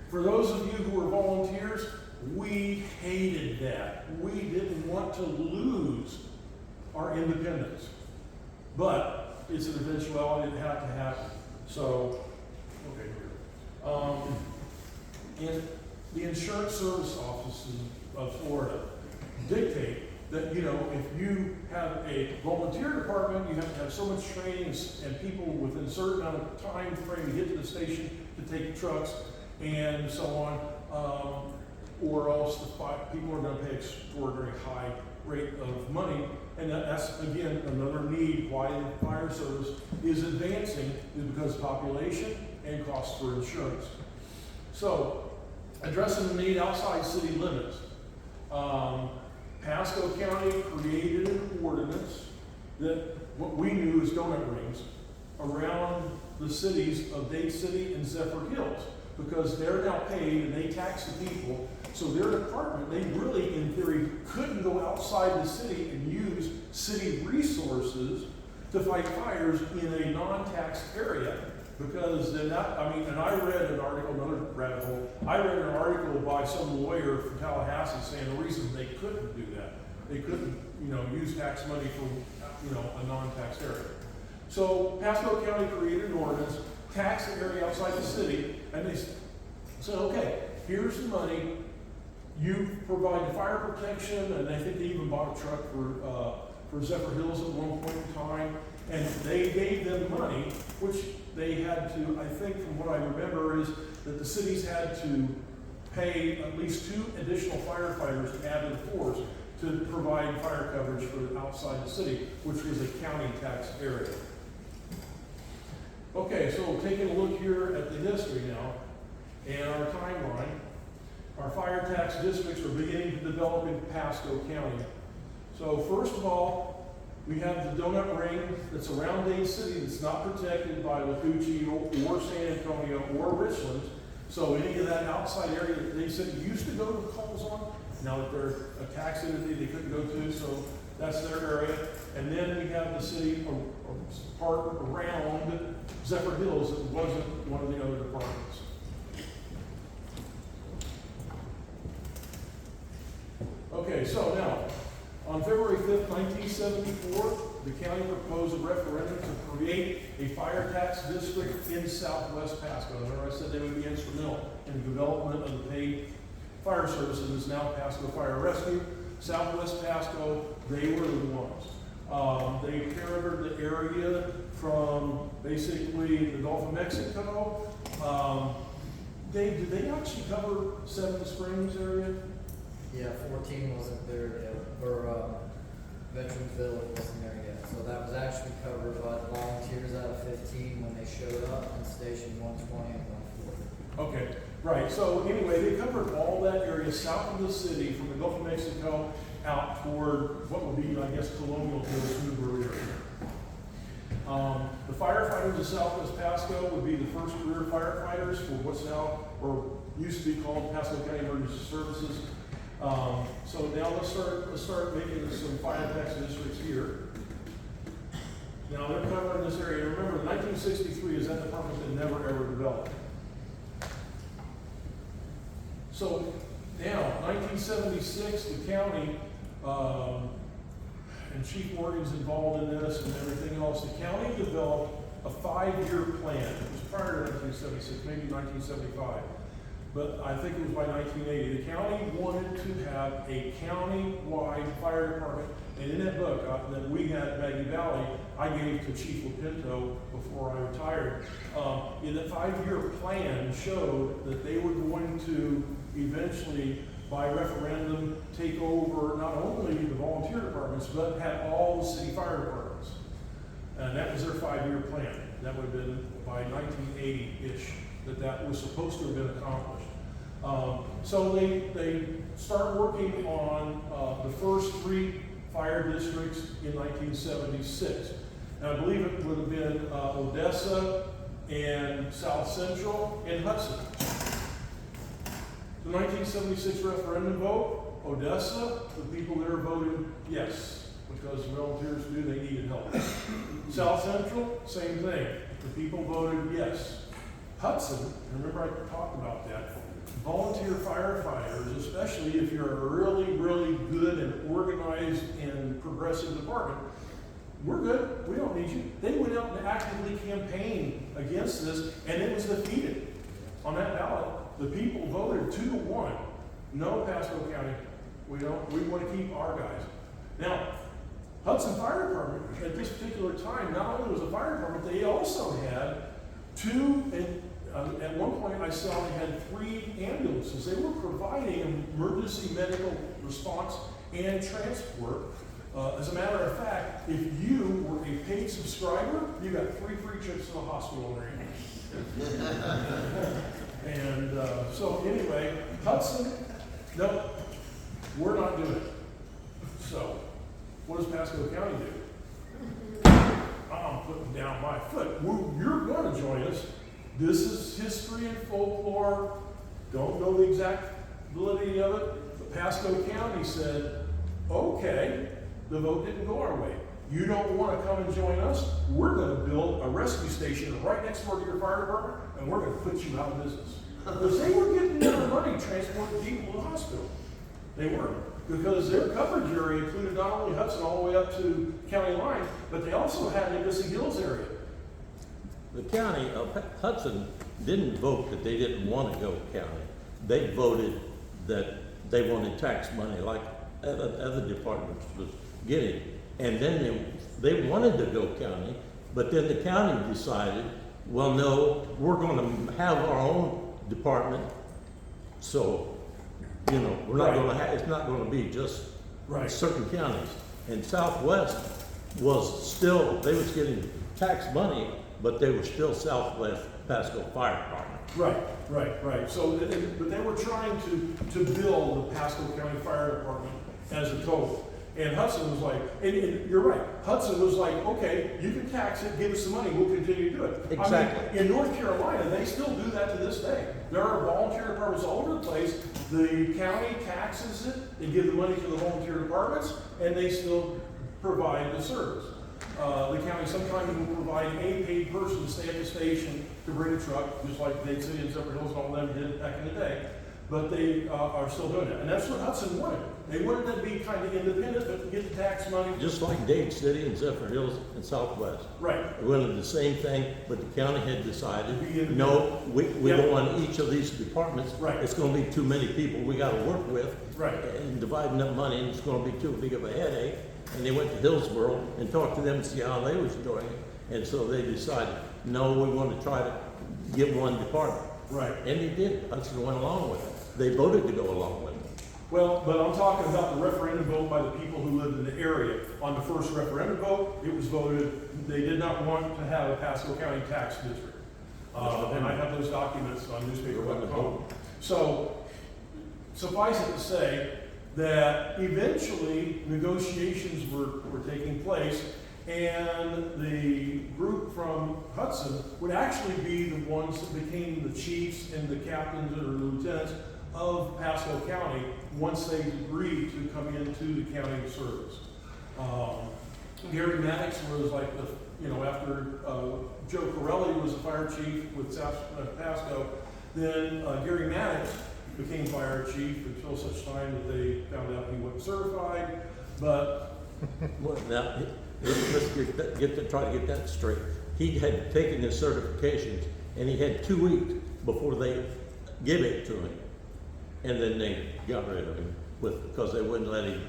For those of you who are volunteers, we hated that. We didn't want to lose our independence. But it's an eventuality that had to happen. So, okay, here. And the insurance service offices of Florida dictate that, you know, if you have a volunteer department, you have to have so much training and people within a certain amount of time frame to get to the station to take trucks and so on, or else people are going to pay extraordinary high rate of money. And that's, again, another need why the fire service is advancing, is because of population and costs for insurance. So, addressing the need outside city limits. Pasco County created an ordinance that what we knew as donut rings around the cities of Dade City and Zephyr Hills, because they're now paid and they tax the people. So their department, they really, in theory, couldn't go outside the city and use city resources to fight fires in a non-taxed area. Because then that, I mean, and I read an article, another rabbit hole, I read an article by some lawyer from Tallahassee saying the reason they couldn't do that, they couldn't, you know, use tax money for, you know, a non-taxed area. So Pasco County created an ordinance, taxed the area outside the city, and they said, okay, here's the money, you provide the fire protection, and I think they even bought a truck for Zephyr Hills at one point in time, and they gave them money, which they had to, I think from what I remember, is that the cities had to pay at least 2 additional firefighters to add to the force to provide fire coverage for outside the city, which was a county tax area. Okay, so taking a look here at the history now and our timeline, our fire tax districts are beginning to develop in Pasco County. So first of all, we have the donut ring that's around Dade City that's not protected by Wacoochee or San Antonio or Richland. So any of that outside area that Dade City used to go to calls on, now that they're a tax entity, they couldn't go to, so that's their area. And then we have the city part around Zephyr Hills that wasn't one of the other departments. Okay, so now, on February 5th, 1974, the county proposed a referendum to create a fire tax district in southwest Pasco. Remember I said they would be instrumental in the development of the paid fire services. It's now Pasco Fire Rescue. Southwest Pasco, they were the ones. They covered the area from basically the Gulf of Mexico. Did they actually cover Seven Springs area? Yeah, 14 wasn't there yet, or Veterans wasn't there yet. So that was actually covered by the volunteers out of 15 when they showed up in Station 120 and 140. Okay, right. So anyway, they covered all that area south of the city from the Gulf of Mexico out toward what would be, I guess, Colonial Hills, Newbury area. The firefighters of Southwest Pasco would be the first career firefighters for what's now, or used to be called Pasco County Emergency Services. So now let's start making some fire tax districts here. Now they're covering this area. Remember, 1963 is that department that never ever developed. So now, 1976, the county, and Chief Morgan's involved in this and everything else, the county developed a 5-year plan. It was prior to 1976, maybe 1975. But I think it was by 1980. The county wanted to have a county-wide fire department. And in that book that we had at Maggie Valley, I gave to Chief Lopinto before I retired. In the 5-year plan showed that they were going to eventually, by referendum, take over not only the volunteer departments, but have all the city fire departments. And that was their 5-year plan. That would have been by 1980-ish that was supposed to have been accomplished. So they start working on the first 3 fire districts in 1976. And I believe it would have been Odessa and South Central and Hudson. The 1976 referendum vote, Odessa, the people there voted yes, because volunteers knew they needed help. South Central, same thing. The people voted yes. Hudson, remember I talked about that, volunteer firefighters, especially if you're a really, really good and organized and progressive department, we're good, we don't need you. They went out and actively campaigned against this, and it was defeated. On that ballot, the people voted 2-1. No, Pasco County, we want to keep our guys. Now, Hudson Fire Department, at this particular time, not only was a fire department, they also had 2, and at one point I saw they had 3 ambulances. They were providing emergency medical response and transport. As a matter of fact, if you were a paid subscriber, you got 3 free trips to the hospital in there. And so anyway, Hudson, no, we're not doing it. So what does Pasco County do? I'm putting down my foot. You're going to join us. This is history and folklore. Don't know the exact validity of it. But Pasco County said, okay, the vote didn't go our way. You don't want to come and join us? We're going to build a rescue station right next door to your fire department, and we're going to put you out of business. Because they were getting their money transporting people to the hospital. They weren't. Because their coverage area included not only Hudson all the way up to county line, but they also had the Embassy Hills area. The county of Hudson didn't vote that they didn't want to go county. They voted that they wanted tax money like other departments was getting. And then they wanted to go county, but then the county decided, well, no, we're going to have our own department. So, you know, we're not going to have, it's not going to be just certain counties. And Southwest was still, they was getting tax money, but they were still Southwest Pasco Fire Department. Right. So, but they were trying to build the Pasco County Fire Department as a total. And Hudson was like, and you're right, Hudson was like, okay, you can tax it, give us the money, we'll continue to do it. Exactly. I mean, in North Carolina, they still do that to this day. There are volunteer departments all over the place. The county taxes it, they give the money to the volunteer departments, and they still provide the service. The county sometimes will provide a paid person to stay at the station to bring a truck, just like Dade City and Zephyr Hills and all them did back in the day. But they are still doing that. And that's what Hudson wanted. They wanted to be kind of independent, but get the tax money. Just like Dade City and Zephyr Hills and Southwest. Right. They wanted the same thing, but the county had decided, no, we don't want each of these departments. Right. It's going to be too many people we got to work with. Right. And dividing up money, and it's going to be too big of a headache. And they went to Hillsborough and talked to them and see how they was doing it. And so they decided, no, we want to try to get one department. Right. And they did. Hudson went along with it. They voted to go along with it. Well, but I'm talking about the referendum vote by the people who lived in the area. On the first referendum vote, it was voted, they did not want to have a Pasco County tax district. And I have those documents on newspaper.com. So, suffice it to say that eventually negotiations were taking place, And the group from Hudson would actually be the ones that became the chiefs and the captains or lieutenants of Pasco County once they agreed to come into the county service. Gary Maddox was like after Joe Corelli was the fire chief with Pasco, then Gary Maddox became fire chief until such time that they found out he wasn't certified. But Well, now, let's try to get that straight. He had taken his certifications, and he had 2 weeks before they give it to him. And then they got rid of him because they wouldn't let him,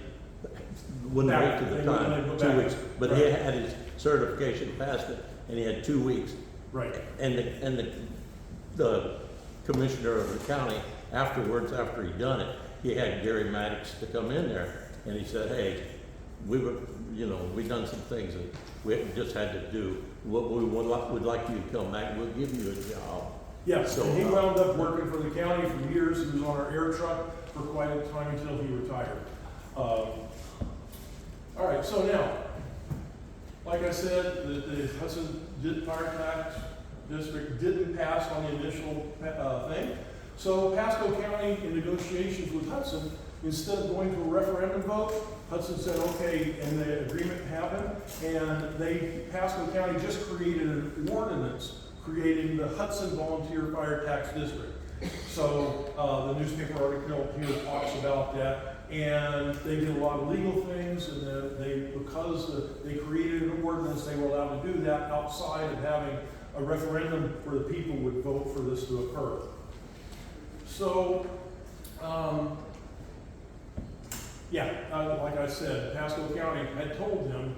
wouldn't wait to the They wouldn't let him time, go 2 back. weeks. But he had his certification passed it, and he had 2 weeks. right. And the commissioner of the county afterwards, after he done it, he had Gary Maddox to come in there, and he said, hey, we done some things that we just had to do. What we would like you to come back, we'll give you a job. Yes, So, and he wound up working for the county for years. He was on our air truck for quite a time until he retired. All right, so now, like I said, the Hudson Fire Tax District didn't pass on the initial thing. So Pasco County, in negotiations with Hudson, instead of going to a referendum vote, Hudson said, okay, and the agreement happened, and Pasco County just created an ordinance creating the Hudson Volunteer Fire Tax District. So the newspaper article here talks about that, and they did a lot of legal things, and then because they created an ordinance, they were allowed to do that outside of having a referendum where the people would vote for this to occur. So, like I said, Pasco County had told them,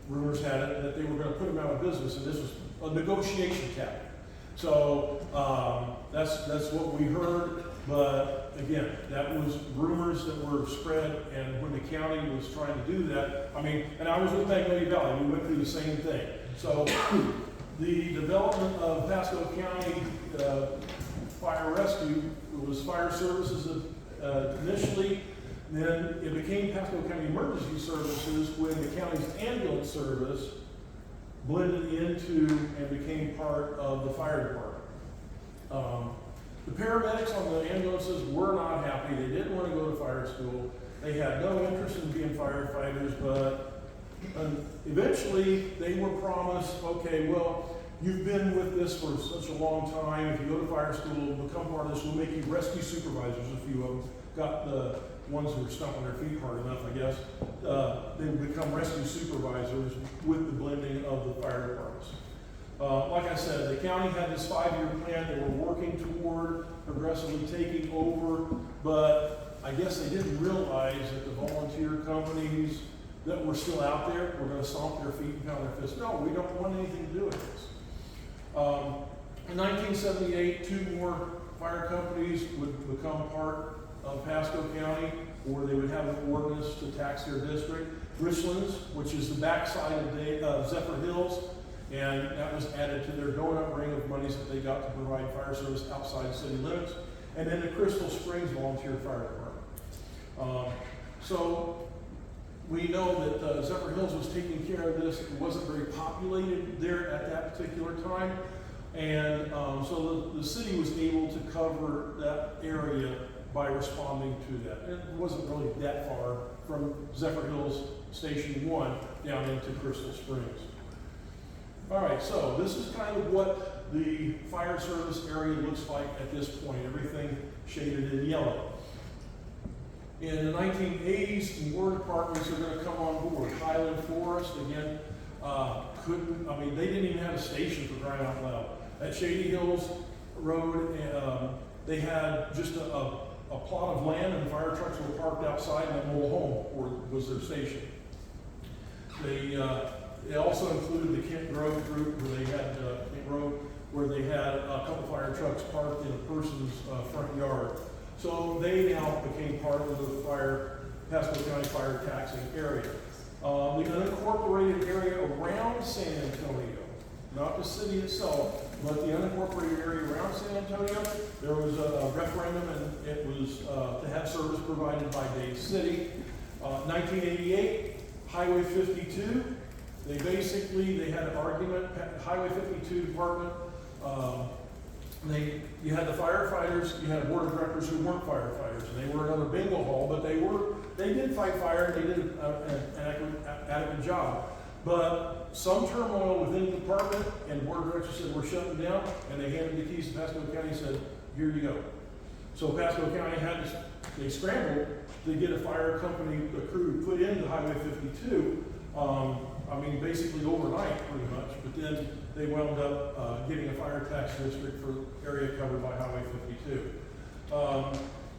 rumors had it, that they were going to put them out of business, and this was a negotiation tactic. So that's what we heard, but again, that was rumors that were spread, and when the county was trying to do that, and I was with Magnolia Valley, we went through the same thing. So the development of Pasco County Fire Rescue was fire services initially. Then it became Pasco County Emergency Services when the county's ambulance service blended into and became part of the fire department. The paramedics on the ambulances were not happy. They didn't want to go to fire school. They had no interest in being firefighters, but eventually they were promised, okay, well, you've been with this for such a long time. If you go to fire school, become part of this, we'll make you rescue supervisors. A few of them got the ones who were stomping their feet hard enough, I guess. They would become rescue supervisors with the blending of the fire departments. Like I said, the county had this 5-year plan they were working toward progressively taking over, but I guess they didn't realize that the volunteer companies that were still out there were going to stomp their feet and pound their fists. No, we don't want anything to do with this. In 1978, 2 more fire companies would become part of Pasco County, or they would have an ordinance to tax their district. Richlands, which is the backside of Zephyr Hills, and that was added to their donut ring of monies that they got to provide fire service outside city limits. And then the Crystal Springs Volunteer Fire Department. So we know that Zephyr Hills was taking care of this. It wasn't very populated there at that particular time. And so the city was able to cover that area by responding to that. It wasn't really that far from Zephyr Hills Station 1 down into Crystal Springs. All right, so this is kind of what the fire service area looks like at this point, everything shaded in yellow. In the 1980s, more departments are going to come on board. Highland Forest, again, they didn't even have a station for crying out loud. At Shady Hills Road, they had just a plot of land, and the fire trucks were parked outside, and a mobile home was their station. They also included the Kent Grove group, where they had a couple fire trucks parked in a person's front yard. So they now became part of the Pasco County fire taxing area. The unincorporated area around San Antonio, not the city itself, but the unincorporated area around San Antonio, there was a referendum, and it was to have service provided by Dade City. 1988, Highway 52 They had an argument, Highway 52 department, you had the firefighters, you had board of directors who weren't firefighters, and they were another bingo hall, but they did fight fire, they did an adequate job. But some turmoil within the department, and the board of directors said, we're shutting down, and they handed the keys to Pasco County and said, here you go. So Pasco County they scrambled to get a fire company, a crew put into Highway 52, basically overnight pretty much, but then they wound up getting a fire tax district for area covered by Highway 52.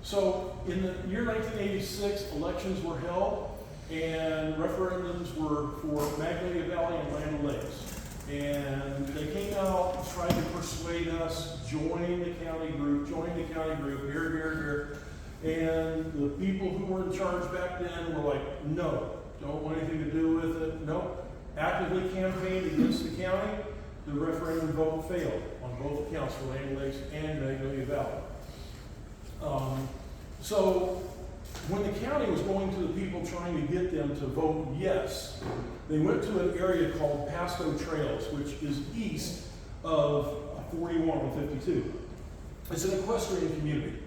So in the year 1986, elections were held, and referendums were for Magnolia Valley and Land O'Lakes. And they came out trying to persuade us, join the county group, here. And the people who were in charge back then were like, no, don't want anything to do with it, no. Actively campaigned against the county. The referendum vote failed on both accounts for Land O'Lakes and Magnolia Valley. So when the county was going to the people trying to get them to vote yes, they went to an area called Pasco Trails, which is east of 41 and 52. It's an equestrian community.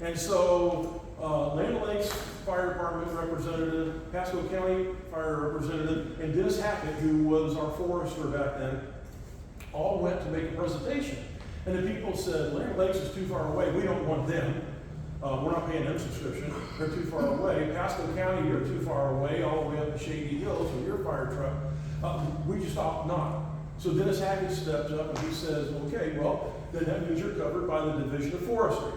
And so Land O'Lakes Fire Department representative, Pasco County Fire representative, and Dennis Hackett, who was our forester back then, all went to make a presentation. And the people said, Land O'Lakes is too far away, we don't want them. We're not paying them subscription, they're too far away. Pasco County, you're too far away, all the way up to Shady Hills with your fire truck. We just opt not. So Dennis Hackett stepped up and he says, okay, well, then that means you're covered by the Division of Forestry.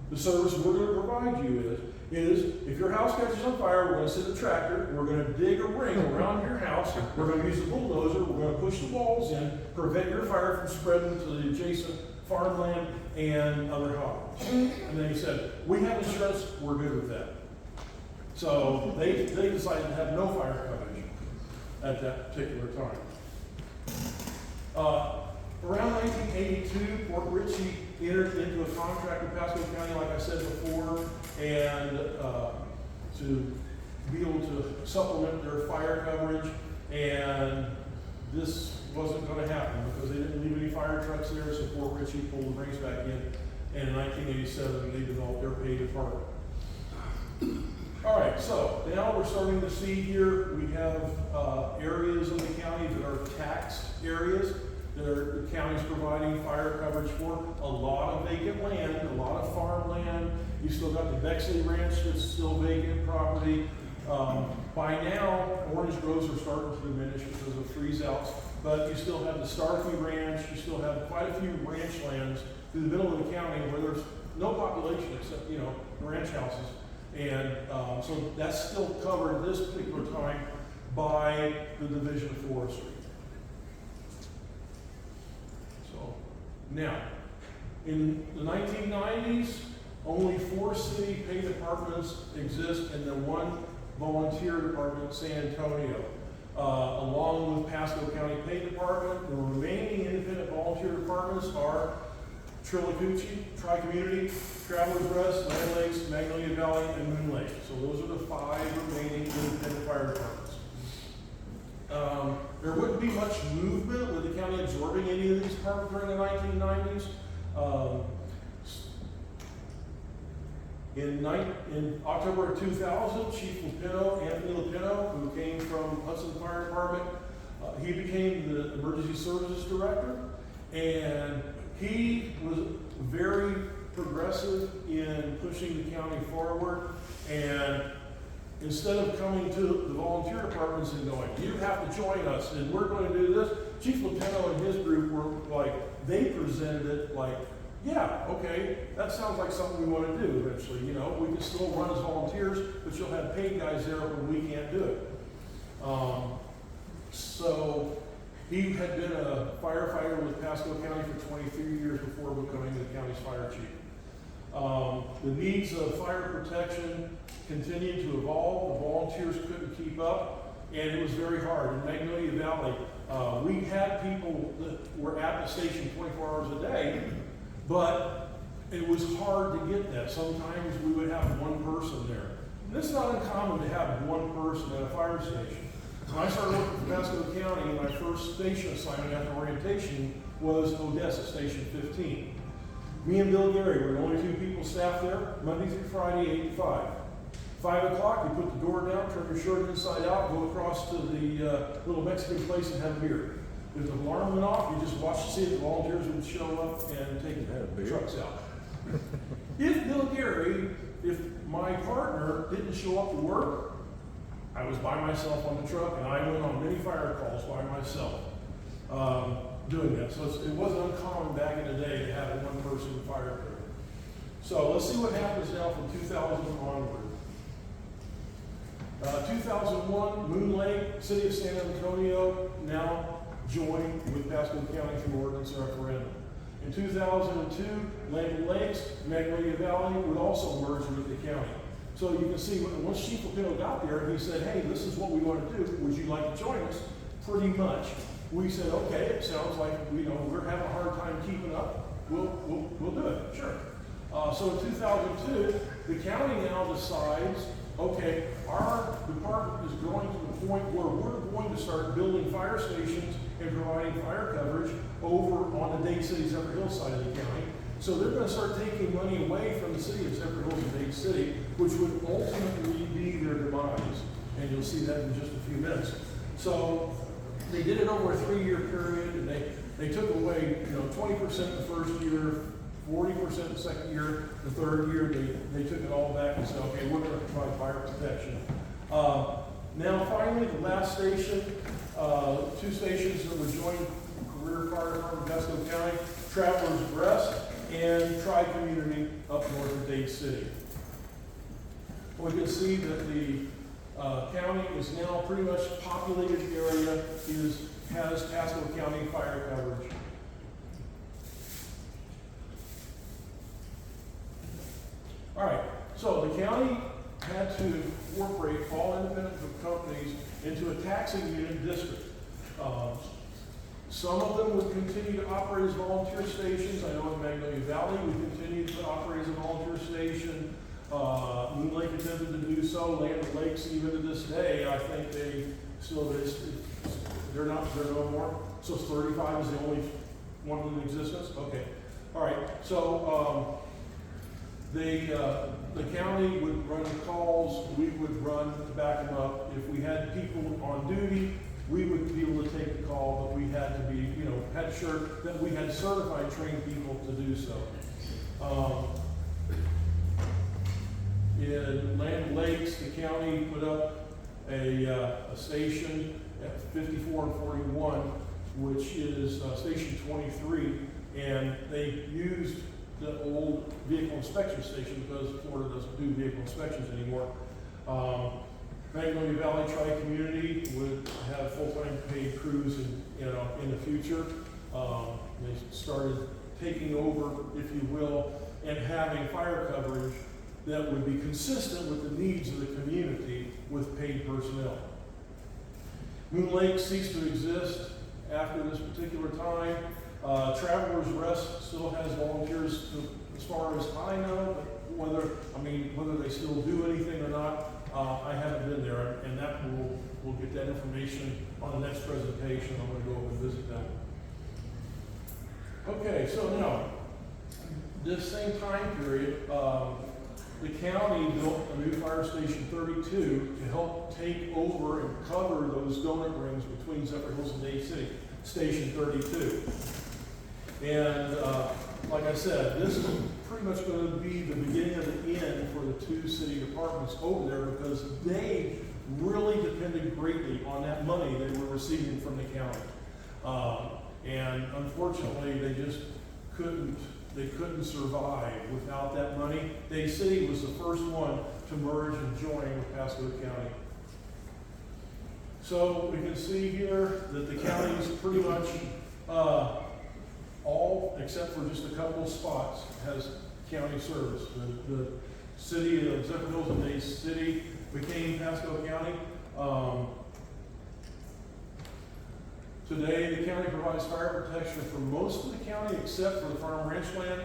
The service we're going to provide you is if your house catches on fire, we're going to send a tractor, we're going to dig a ring around your house, we're going to use a bulldozer, we're going to push the walls in, prevent your fire from spreading to the adjacent farmland and other hobbits. And then he said, we have insurance, we're good with that. So they decided to have no fire coverage at that particular time. Around 1982, Port Ritchie entered into a contract with Pasco County, like I said before, and to be able to supplement their fire coverage, and this wasn't going to happen because they didn't leave any fire trucks there, so Port Ritchie pulled the brakes back in, and in 1987 they developed their pay department. All right, so now we're starting to see here, we have areas of the county that are taxed areas that the county's providing fire coverage for. A lot of vacant land, a lot of farmland. You still got the Bexley Ranch that's still vacant property. By now, orange groves are starting to diminish because of freeze outs, but you still have the Starkey Ranch, you still have quite a few ranch lands through the middle of the county where there's no population except, the ranch houses. And so that's still covered this particular time by the Division of Forestry. So now, in the 1990s, only 4 city pay departments exist and then 1 volunteer department, San Antonio. Along with Pasco County Pay Department, the remaining independent volunteer departments are Trillacucci, Tri-Community, Travelers Rest, Land Lakes, Magnolia Valley, and Moon Lake. So those are the 5 remaining independent fire departments. There wouldn't be much movement with the county absorbing any of these departments during the 1990s. In October of 2000, Chief Anthony Lupino, who came from Hudson Fire Department, he became the Emergency Services Director, and he was very progressive in pushing the county forward. And instead of coming to the volunteer departments and going, you have to join us and we're going to do this, Chief Lupino and his group were like, they presented it like, yeah, okay, that sounds like something we want to do eventually. We can still run as volunteers, but you'll have paid guys there when we can't do it. So he had been a firefighter with Pasco County for 23 years before becoming the county's fire chief. The needs of fire protection continued to evolve. The volunteers couldn't keep up, and it was very hard. In Magnolia Valley, we had people that were at the station 24 hours a day, but it was hard to get that. Sometimes we would have 1 person there. And it's not uncommon to have 1 person at a fire station. When I started working for Pasco County, my first station assignment after orientation was Odessa, Station 15. Me and Bill Gary were the only two people staffed there, Monday through Friday, 8 to 5. 5 o'clock, you put the door down, turn your shirt inside out, go across to the little Mexican place and have a beer. If the alarm went off, you just watch to see if the volunteers would show up and take the trucks out. If Bill Gary, if my partner didn't show up to work, I was by myself on the truck, and I went on many fire calls by myself doing that. So it wasn't uncommon back in the day to have a one-person fire crew. So let's see what happens now from 2000 onward. 2001, Moon Lake, City of San Antonio now joined with Pasco County through ordinance referendum. In 2002, Land Lakes, Magnolia Valley would also merge with the county. So you can see, once Chief Lupino got there, he said, hey, this is what we want to do. Would you like to join us? Pretty much. We said, okay, it sounds like we're having a hard time keeping up. We'll do it, sure. So in 2002, the county now decides, okay, our department is growing to the point where we're going to start building fire stations and providing fire coverage over on the Dade City, Zephyr Hills side of the county. So they're going to start taking money away from the city of Zephyr Hills and Dade City, which would ultimately be their demise. And you'll see that in just a few minutes. So they did it over a 3-year period, and they took away 20% the first year, 40% the second year, the third year they took it all back and said, okay, we're going to provide fire protection. Now finally, the last station, 2 stations that would join Career Fire Department of Pasco County, Travelers Rest and Tri-Community up north of Dade City. We can see that the county is now pretty much populated area has Pasco County fire coverage. All right, so the county had to incorporate all independent companies into a taxing unit district. Some of them would continue to operate as volunteer stations. I know in Magnolia Valley we continue to operate as a volunteer station. Moon Lake attempted to do so. Land Lakes, even to this day, I think they're no more. So 35 is the only one in existence. Okay, all right. So the county would run calls. We would run to back them up. If we had people on duty, we would be able to take the call, but we had to be, had sure that we had certified, trained people to do so. In Land Lakes, the county put up a station at 54 and 41, which is station 23, and they used the old vehicle inspection station because Florida doesn't do vehicle inspections anymore. Magnolia Valley Tri-Community would have full-time paid crews in the future. They started taking over, if you will, and having fire coverage that would be consistent with the needs of the community with paid personnel. Moon Lake ceased to exist after this particular time. Travelers Rest still has volunteers as far as I know, but whether they still do anything or not, I haven't been there, and that we'll get that information on the next presentation. I'm going to go over and visit them. Okay, so now, this same time period, the county built a new fire station 32 to help take over and cover those donut rings between Zephyr Hills and Dade City, station 32. And like I said, this is pretty much going to be the beginning of the end for the 2 city departments over there because they really depended greatly on that money they were receiving from the county. And unfortunately, they just couldn't survive without that money. Dade City was the first one to merge and join with Pasco County. So we can see here that the county is pretty much all, except for just a couple of spots, has county service. The city of Zephyr Hills and Dade City became Pasco County. Today, the county provides fire protection for most of the county except for the farm ranch land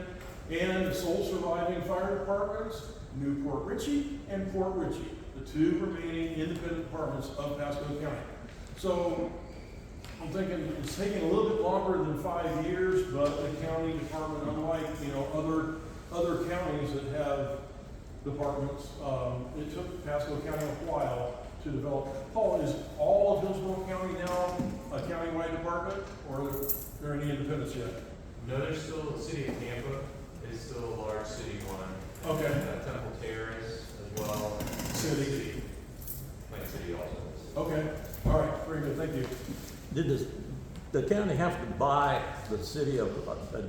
and the sole surviving fire departments, Newport Richey and Port Richey, the 2 remaining independent departments of Pasco County. So I'm thinking it's taking a little bit longer than 5 years, but the county department, unlike, other counties that have departments, it took Pasco County a while to develop. Paul, is all of Hillsborough County now a countywide department, or are there any independents yet? No, there's still, the city of Tampa is still a large city one. Okay. Temple Terrace as well. City. Plant City also is. Okay, all right, very good, thank you. Did the county have to buy the city of,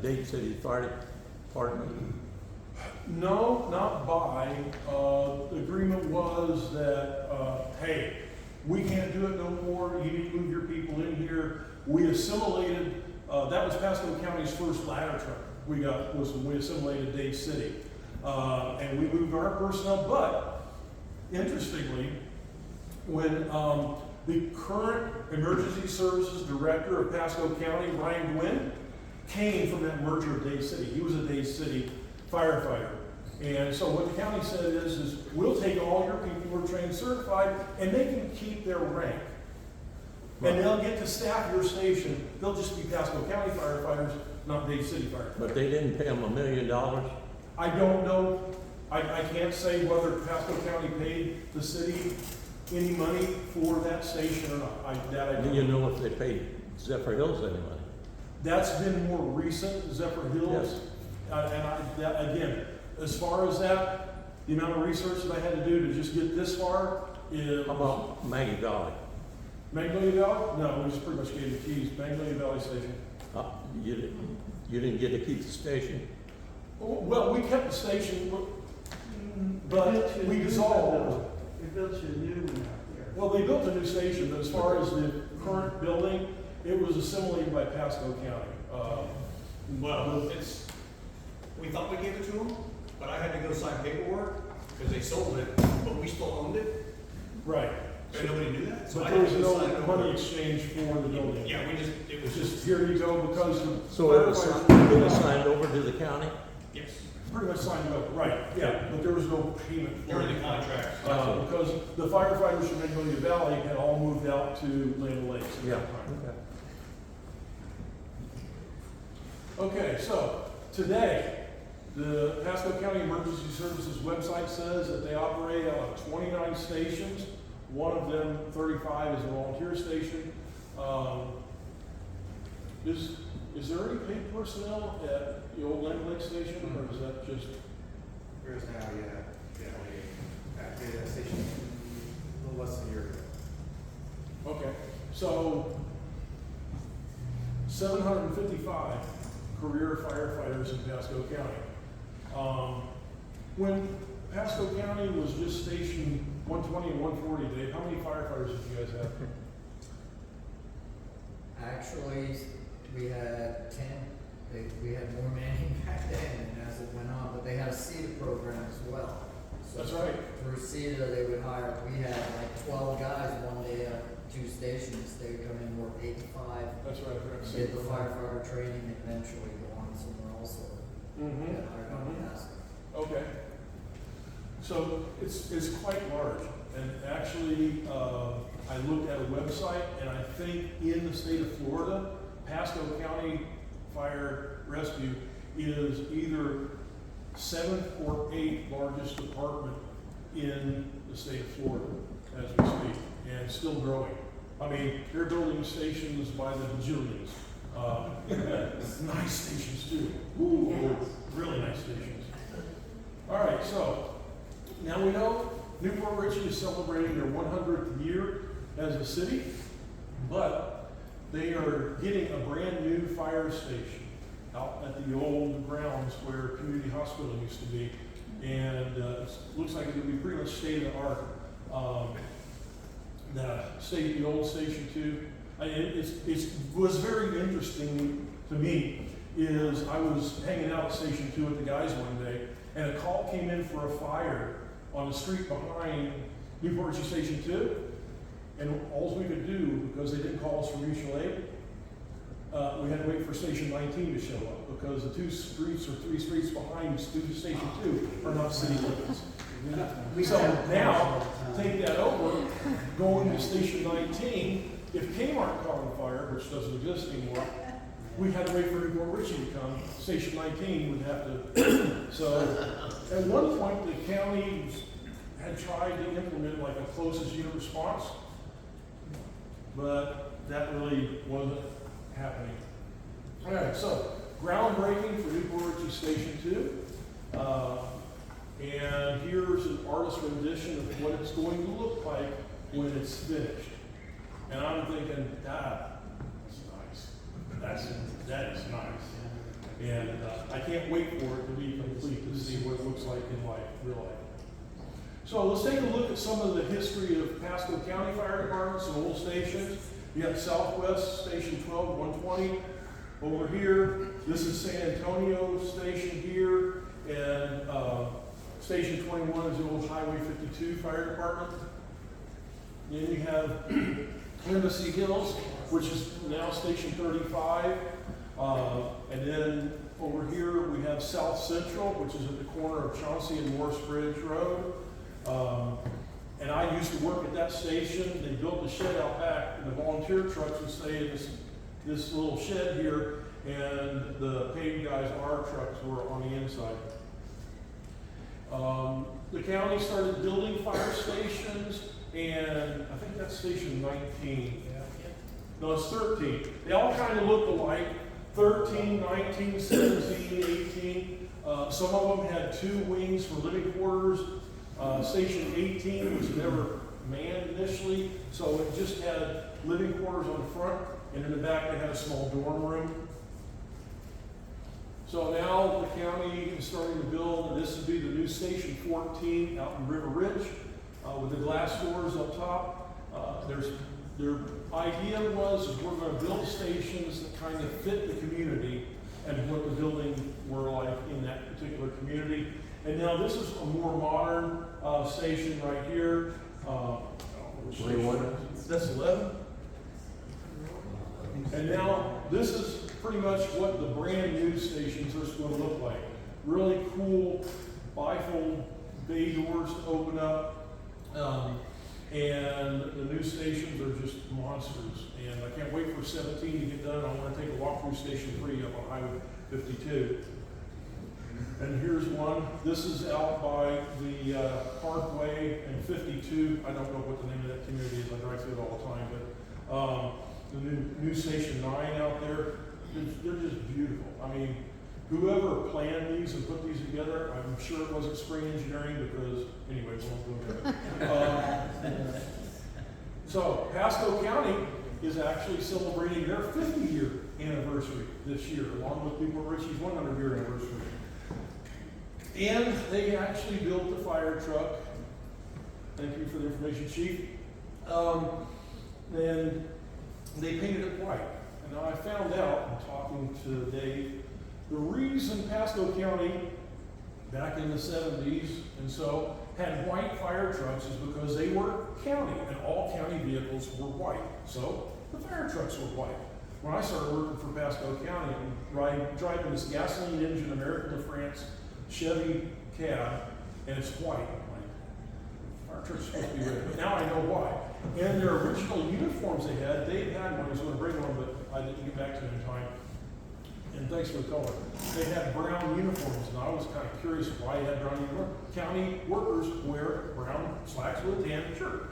Dade City Fire Department? No, not buy. The agreement was that, hey, we can't do it no more. You need to move your people in here. We assimilated, that was Pasco County's first ladder truck we got, was when we assimilated Dade City. And we moved our personnel, but interestingly, when the current emergency services director of Pasco County, Bryan, came from that merger of Dade City. He was a Dade City firefighter. And so what the county said is we'll take all your people who are trained certified and they can keep their rank. And they'll get to staff your station. They'll just be Pasco County firefighters, not Dade City firefighters. But they didn't pay them $1 million? I don't know. I can't say whether Pasco County paid the city any money for that station or not. I Do don't you know. know if they paid Zephyr Hills any money? That's been more recent, Zephyr Hills. Again, as far as that, the amount of research that I had to do to just get this far is. How about Maggie Valley? Magnolia Valley? No, we just pretty much gave the keys. Magnolia Valley Station. You didn't get to keep the station? Well, we kept the station, but we dissolved. They built you a new one out there. Well, they built a new station, but as far as the current building, it was assimilated by Pasco County. Well, we thought we gave it to them, but I had to go sign paperwork because they sold it, but we still owned it, Right. and nobody knew that. So But I there had was to go sign it no over. money exchange for the building. Yeah, it was It's just, just, here you go, because the So it was firefighters signed over to the county? yes, pretty much signed up, right, yeah, but there was no payment for during it. the contract. Because the firefighters from Magnolia Valley had all moved out to Land Lakes at Yeah. that time. Okay, so today, the Pasco County Emergency Services website says that they operate out of 29 stations. One of them, 35, is a volunteer station. Is there any paid personnel at the old Land Lake station, or is that just? There is now, yeah, activated that station a little less than a year ago. Okay, so 755 career firefighters in Pasco County. When Pasco County was just stationed 120 and 140, Dave, how many firefighters did you guys have? Actually, we had 10. We had more manning back then, and as it went on, but they had a CETA program as well. So That's right. through CETA, they would hire, we had like 12 guys one day at 2 stations. They would come in, work 8 to 5, That's right, I forgot to say. get the firefighter training, and eventually go on somewhere else or Mhm. get hired on Mhm. Pasco. Okay. So it's quite large, and actually, I looked at a website, and I think in the state of Florida, Pasco County Fire Rescue is either 7th or 8th largest department in the state of Florida as we speak, and still growing. I mean, they're building stations by the bajillions. Nice stations too. Ooh, really nice stations. All right, so now we know Newport Richey is celebrating their 100th year as a city, but they are getting a brand new fire station out at the old grounds where community hospital used to be, and it looks like it'll be pretty much state of the art. The old station too. It was very interesting to me. Is I was hanging out at Station 2 with the guys one day, and a call came in for a fire on the street behind Newport Richey Station 2, and all we could do, because they didn't call us for mutual aid, we had to wait for Station 19 to show up, because the 2 streets or 3 streets behind Station 2 are not city limits. So now, take that over, going to Station 19, if Kmart caught on fire, which doesn't exist anymore, we had to wait for Newport Richie to come. Station 19 would have to. So at one point, the county had tried to implement like a closest unit response, but that really wasn't happening. All right, so groundbreaking for Newport Richie Station 2. And here's an artist rendition of what it's going to look like when it's finished. And I'm thinking, that's nice. That is nice. And I can't wait for it to be complete to see what it looks like in life, real life. So let's take a look at some of the history of Pasco County Fire Departments and old stations. You have Southwest Station 12, 120. Over here, this is San Antonio Station here, and Station 21 is the old Highway 52 Fire Department. Then you have Embassy Hills, which is now Station 35. And then over here we have South Central, which is at the corner of Chauncey and Morris Bridge Road. And I used to work at that station. They built a shed out back, and the volunteer trucks would stay in this little shed here, and the paid guys, our trucks, were on the inside. The county started building fire stations, and I think that's station 19. No, it's 13. They all kind of look alike. 13, 19, 17, 18. Some of them had 2 wings for living quarters. Station 18 was never manned initially, so it just had living quarters on the front, and in the back they had a small dorm room. So now the county is starting to build, and this would be the new Station 14 out in River Ridge with the glass doors up top. Their idea was we're going to build stations that kind of fit the community and what the buildings were like in that particular community. And now this is a more modern station right here. That's 11. And now this is pretty much what the brand new stations are going to look like. Really cool bifold bay doors to open up. And the new stations are just monsters. And I can't wait for 17 to get done. I want to take a walk through Station 3 up on Highway 52. And here's one. This is out by the Parkway and 52. I don't know what the name of that community is. I drive through it all the time. But the new Station 9 out there, they're just beautiful. I mean, whoever planned these and put these together, I'm sure it wasn't spring engineering because, anyway, we won't go there. So Pasco County is actually celebrating their 50-year anniversary this year, along with Newport Richie's 100-year anniversary. And they actually built the fire truck. Thank you for the information, Chief. And they painted it white. And now I found out, in talking to Dave, the reason Pasco County, back in the 70s and so, had white fire trucks is because they were county, and all county vehicles were white. So the fire trucks were white. When I started working for Pasco County, I'm driving this gasoline engine American to France Chevy cab, and it's white. I'm like, fire trucks are supposed to be red, but now I know why. And their original uniforms they had one. I was going to bring one, but I didn't get back to it in time. And thanks for the color. They had brown uniforms, and I was kind of curious why they had brown uniforms. County workers wear brown slacks with a tan shirt.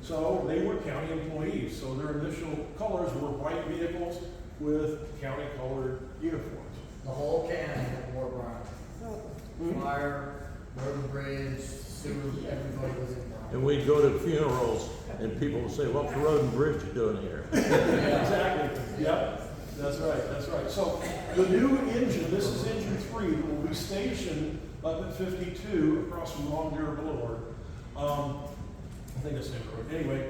So they were county employees. So their initial colors were white vehicles with county colored uniforms. The whole county had more brown. Fire, road and bridge, sewer, everybody was in brown. And we'd go to funerals and people would say, what's the road and bridge doing here? Yeah, exactly. Yep. That's right, that's right. So the new engine, this is engine 3, that will be stationed up at 52 across from Long Deer Boulevard. I think that's the name of the road. Anyway,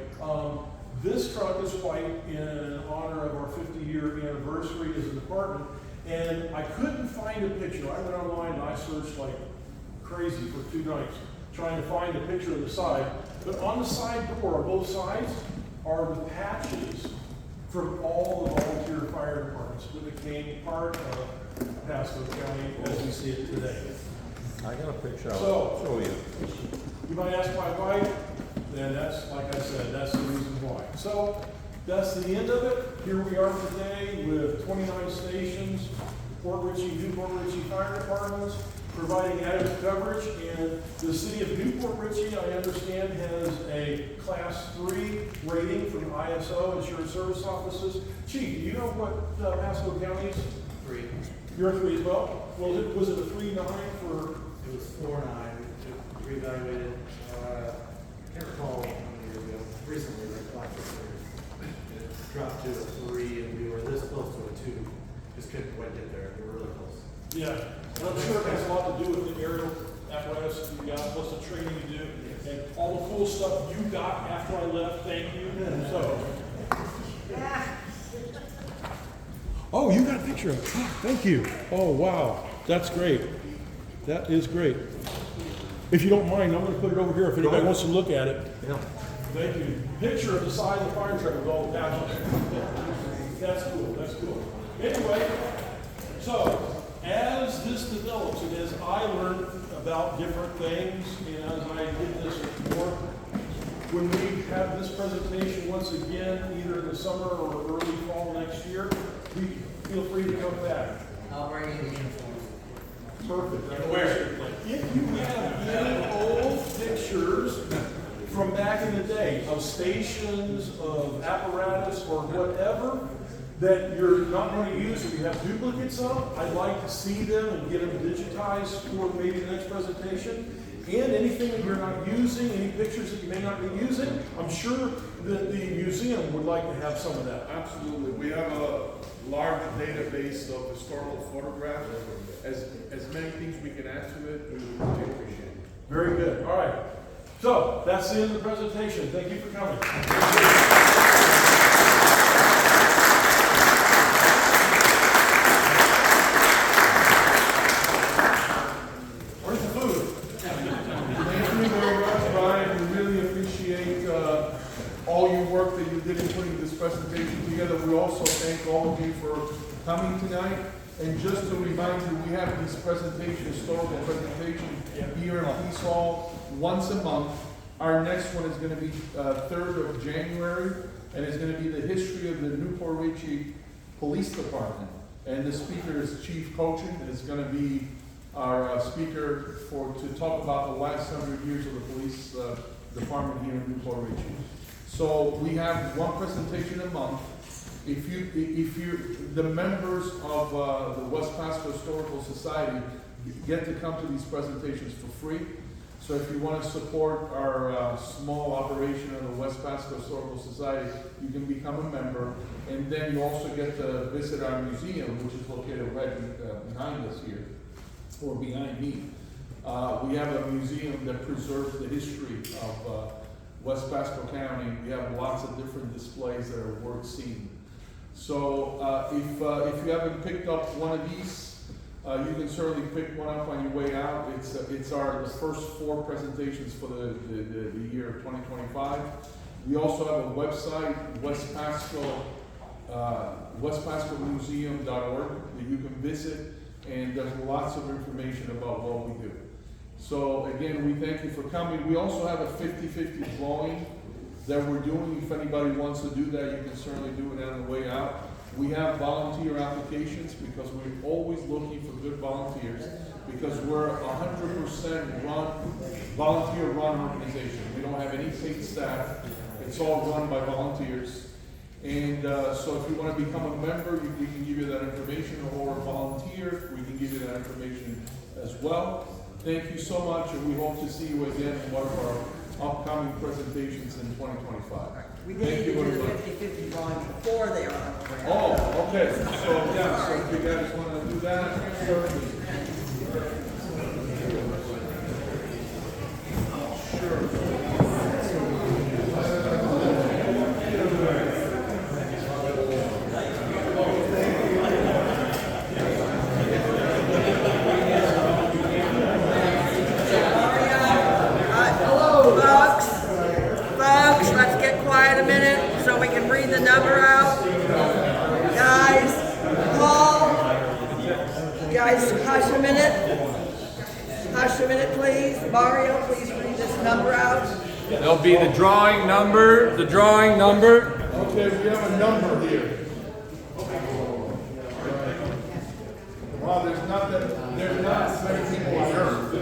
this truck is white in honor of our 50-year anniversary as a department. And I couldn't find a picture. I went online and I searched like crazy for 2 nights trying to find a picture of the side. But on the side door, both sides, are the patches from all the volunteer fire departments that became part of Pasco County as we see it today. I got a picture I'll show you. You might ask why white? Then that's, like I said, that's the reason why. So that's the end of it. Here we are today with 29 stations, Newport Richey Fire Departments, providing adequate coverage. And the city of Newport Richey, I understand, has a Class 3 rating from ISO, Insurance Service Offices. Chief, do you know what Pasco County's? 3. You're a 3 as well? Was it a 3.9 for? It was 4.9. We reevaluated, I can't recall how many years ago, recently, like 5 years. It dropped to a 3, and we were this close to a 2. Just couldn't quite get there. We were really close. Yeah, and I'm sure it has a lot to do with the aerial apparatus you got, plus the training you do, and all the cool stuff you got after I left, thank you. So. Oh, you got a picture of it. Oh, thank you. Oh, wow, that's great. That is great. If you don't mind, I'm gonna put it over here if anybody wants to look at it. Yeah. Thank you. Picture of the side of the fire truck with all the patches. That's cool, that's cool. Anyway, so, as this develops and as I learn about different things, and as I did this before, when we have this presentation once again, either in the summer or early fall next year, feel free to come back. I'll bring in the uniforms. Perfect. If you have any old pictures from back in the day of stations, of apparatus, or whatever, that you're not going to use, or you have duplicates of, I'd like to see them and get them digitized for maybe the next presentation. And anything that you're not using, any pictures that you may not be using, I'm sure that the museum would like to have some of that. Absolutely. We have a large database of historical photographs. As many things we can add to it, we would really appreciate it. Very good. All right. So that's the end of the presentation. Thank you for coming. Where's the food? Thank you very much, Bryan. We really appreciate all your work that you did in putting this presentation together. We also thank all of you for coming tonight. And just to remind you, we have these historical presentations here in Peace Hall once a month. Our next one is going to be 3rd of January, and it's going to be the history of the Newport Richey Police Department. And the speaker is Chief Cochin, and it's going to be our speaker to talk about the last 100 years of the police department here in Newport Richey. So we have one presentation a month. If the members of the West Pasco Historical Society get to come to these presentations for free. So if you want to support our small operation of the West Pasco Historical Society, you can become a member. And then you also get to visit our museum, which is located right behind us here, or behind me. We have a museum that preserves the history of West Pasco County. We have lots of different displays that are worth seeing. So if you haven't picked up one of these, you can certainly pick one up on your way out. It's the first 4 presentations for the year 2025. We also have a website, westpascomuseum.org, that you can visit, and there's lots of information about what we do. So again, we thank you for coming. We also have a 50-50 drawing that we're doing. If anybody wants to do that, you can certainly do it on the way out. We have volunteer applications because we're always looking for good volunteers, because we're 100% volunteer-run organization. We don't have any paid staff. It's all run by volunteers. And so if you want to become a member, we can give you that information, or volunteer, we can give you that information as well. Thank you so much, and we hope to see you again in one of our upcoming presentations in 2025. We Thank did you do very the much. 50-50 drawing before they are. Oh, okay, so yeah, so if you guys want to do that, certainly. Folks, let's get quiet a minute so we can read the number out. Guys, Paul, you guys hush a minute. Hush a minute, please. Mario, please read this number out. There'll be the drawing number Okay, we have a number here. Wow, there's not as many people on earth.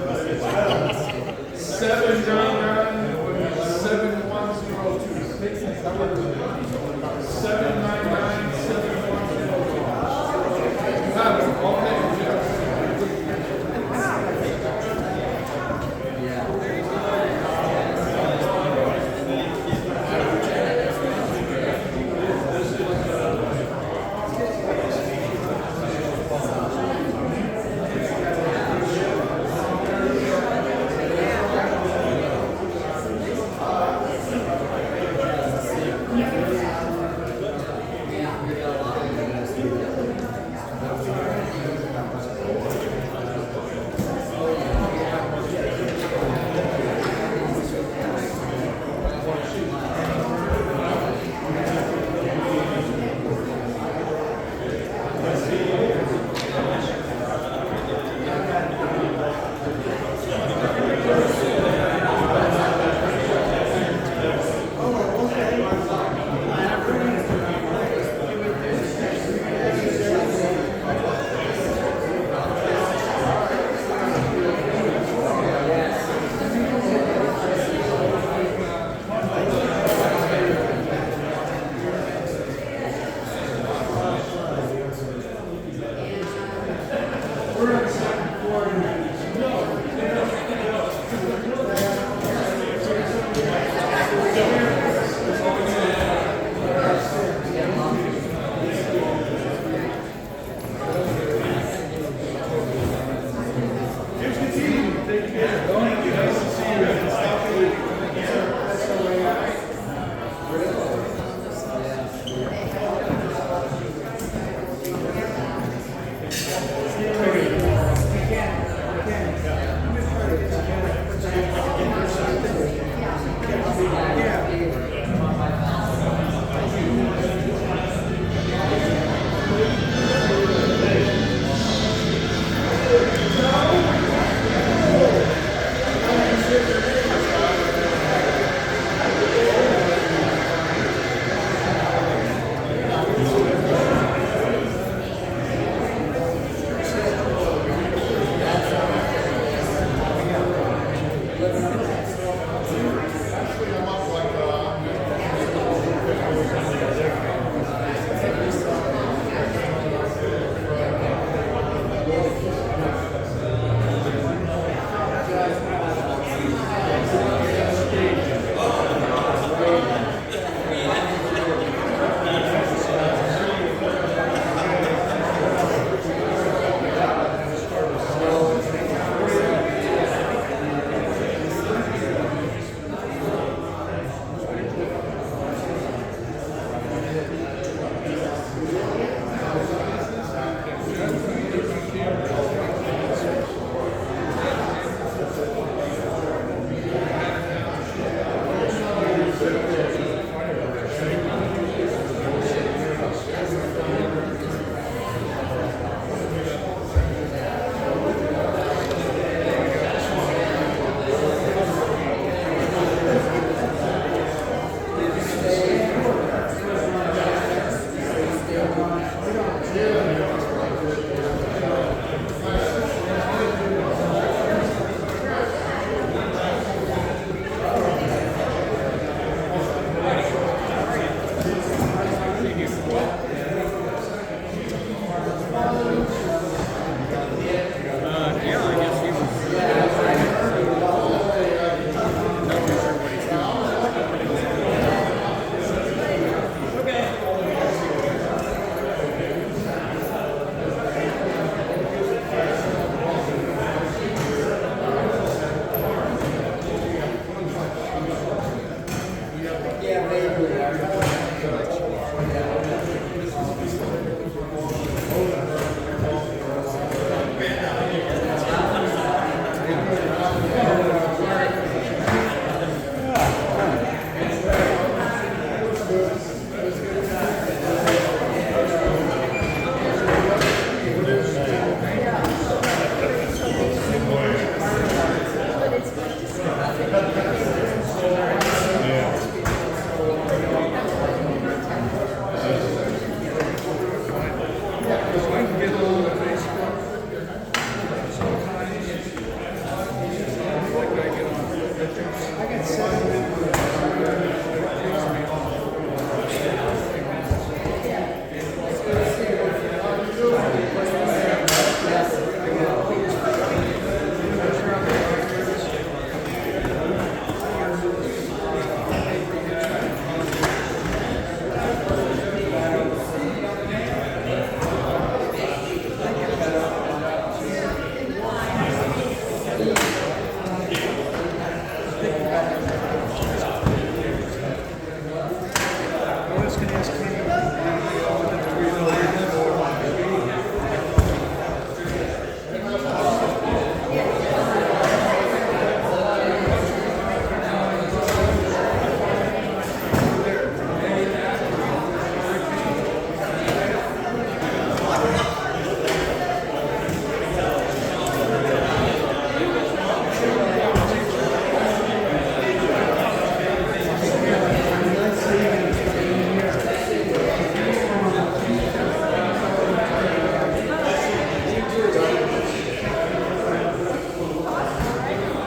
799-7102. 799-7102. You have it, okay, yeah.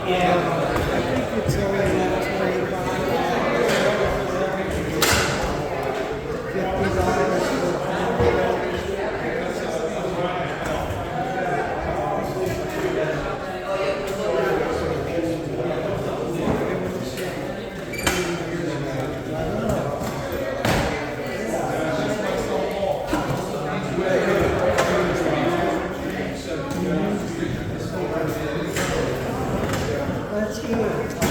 think it's only about $50. Let's hear it.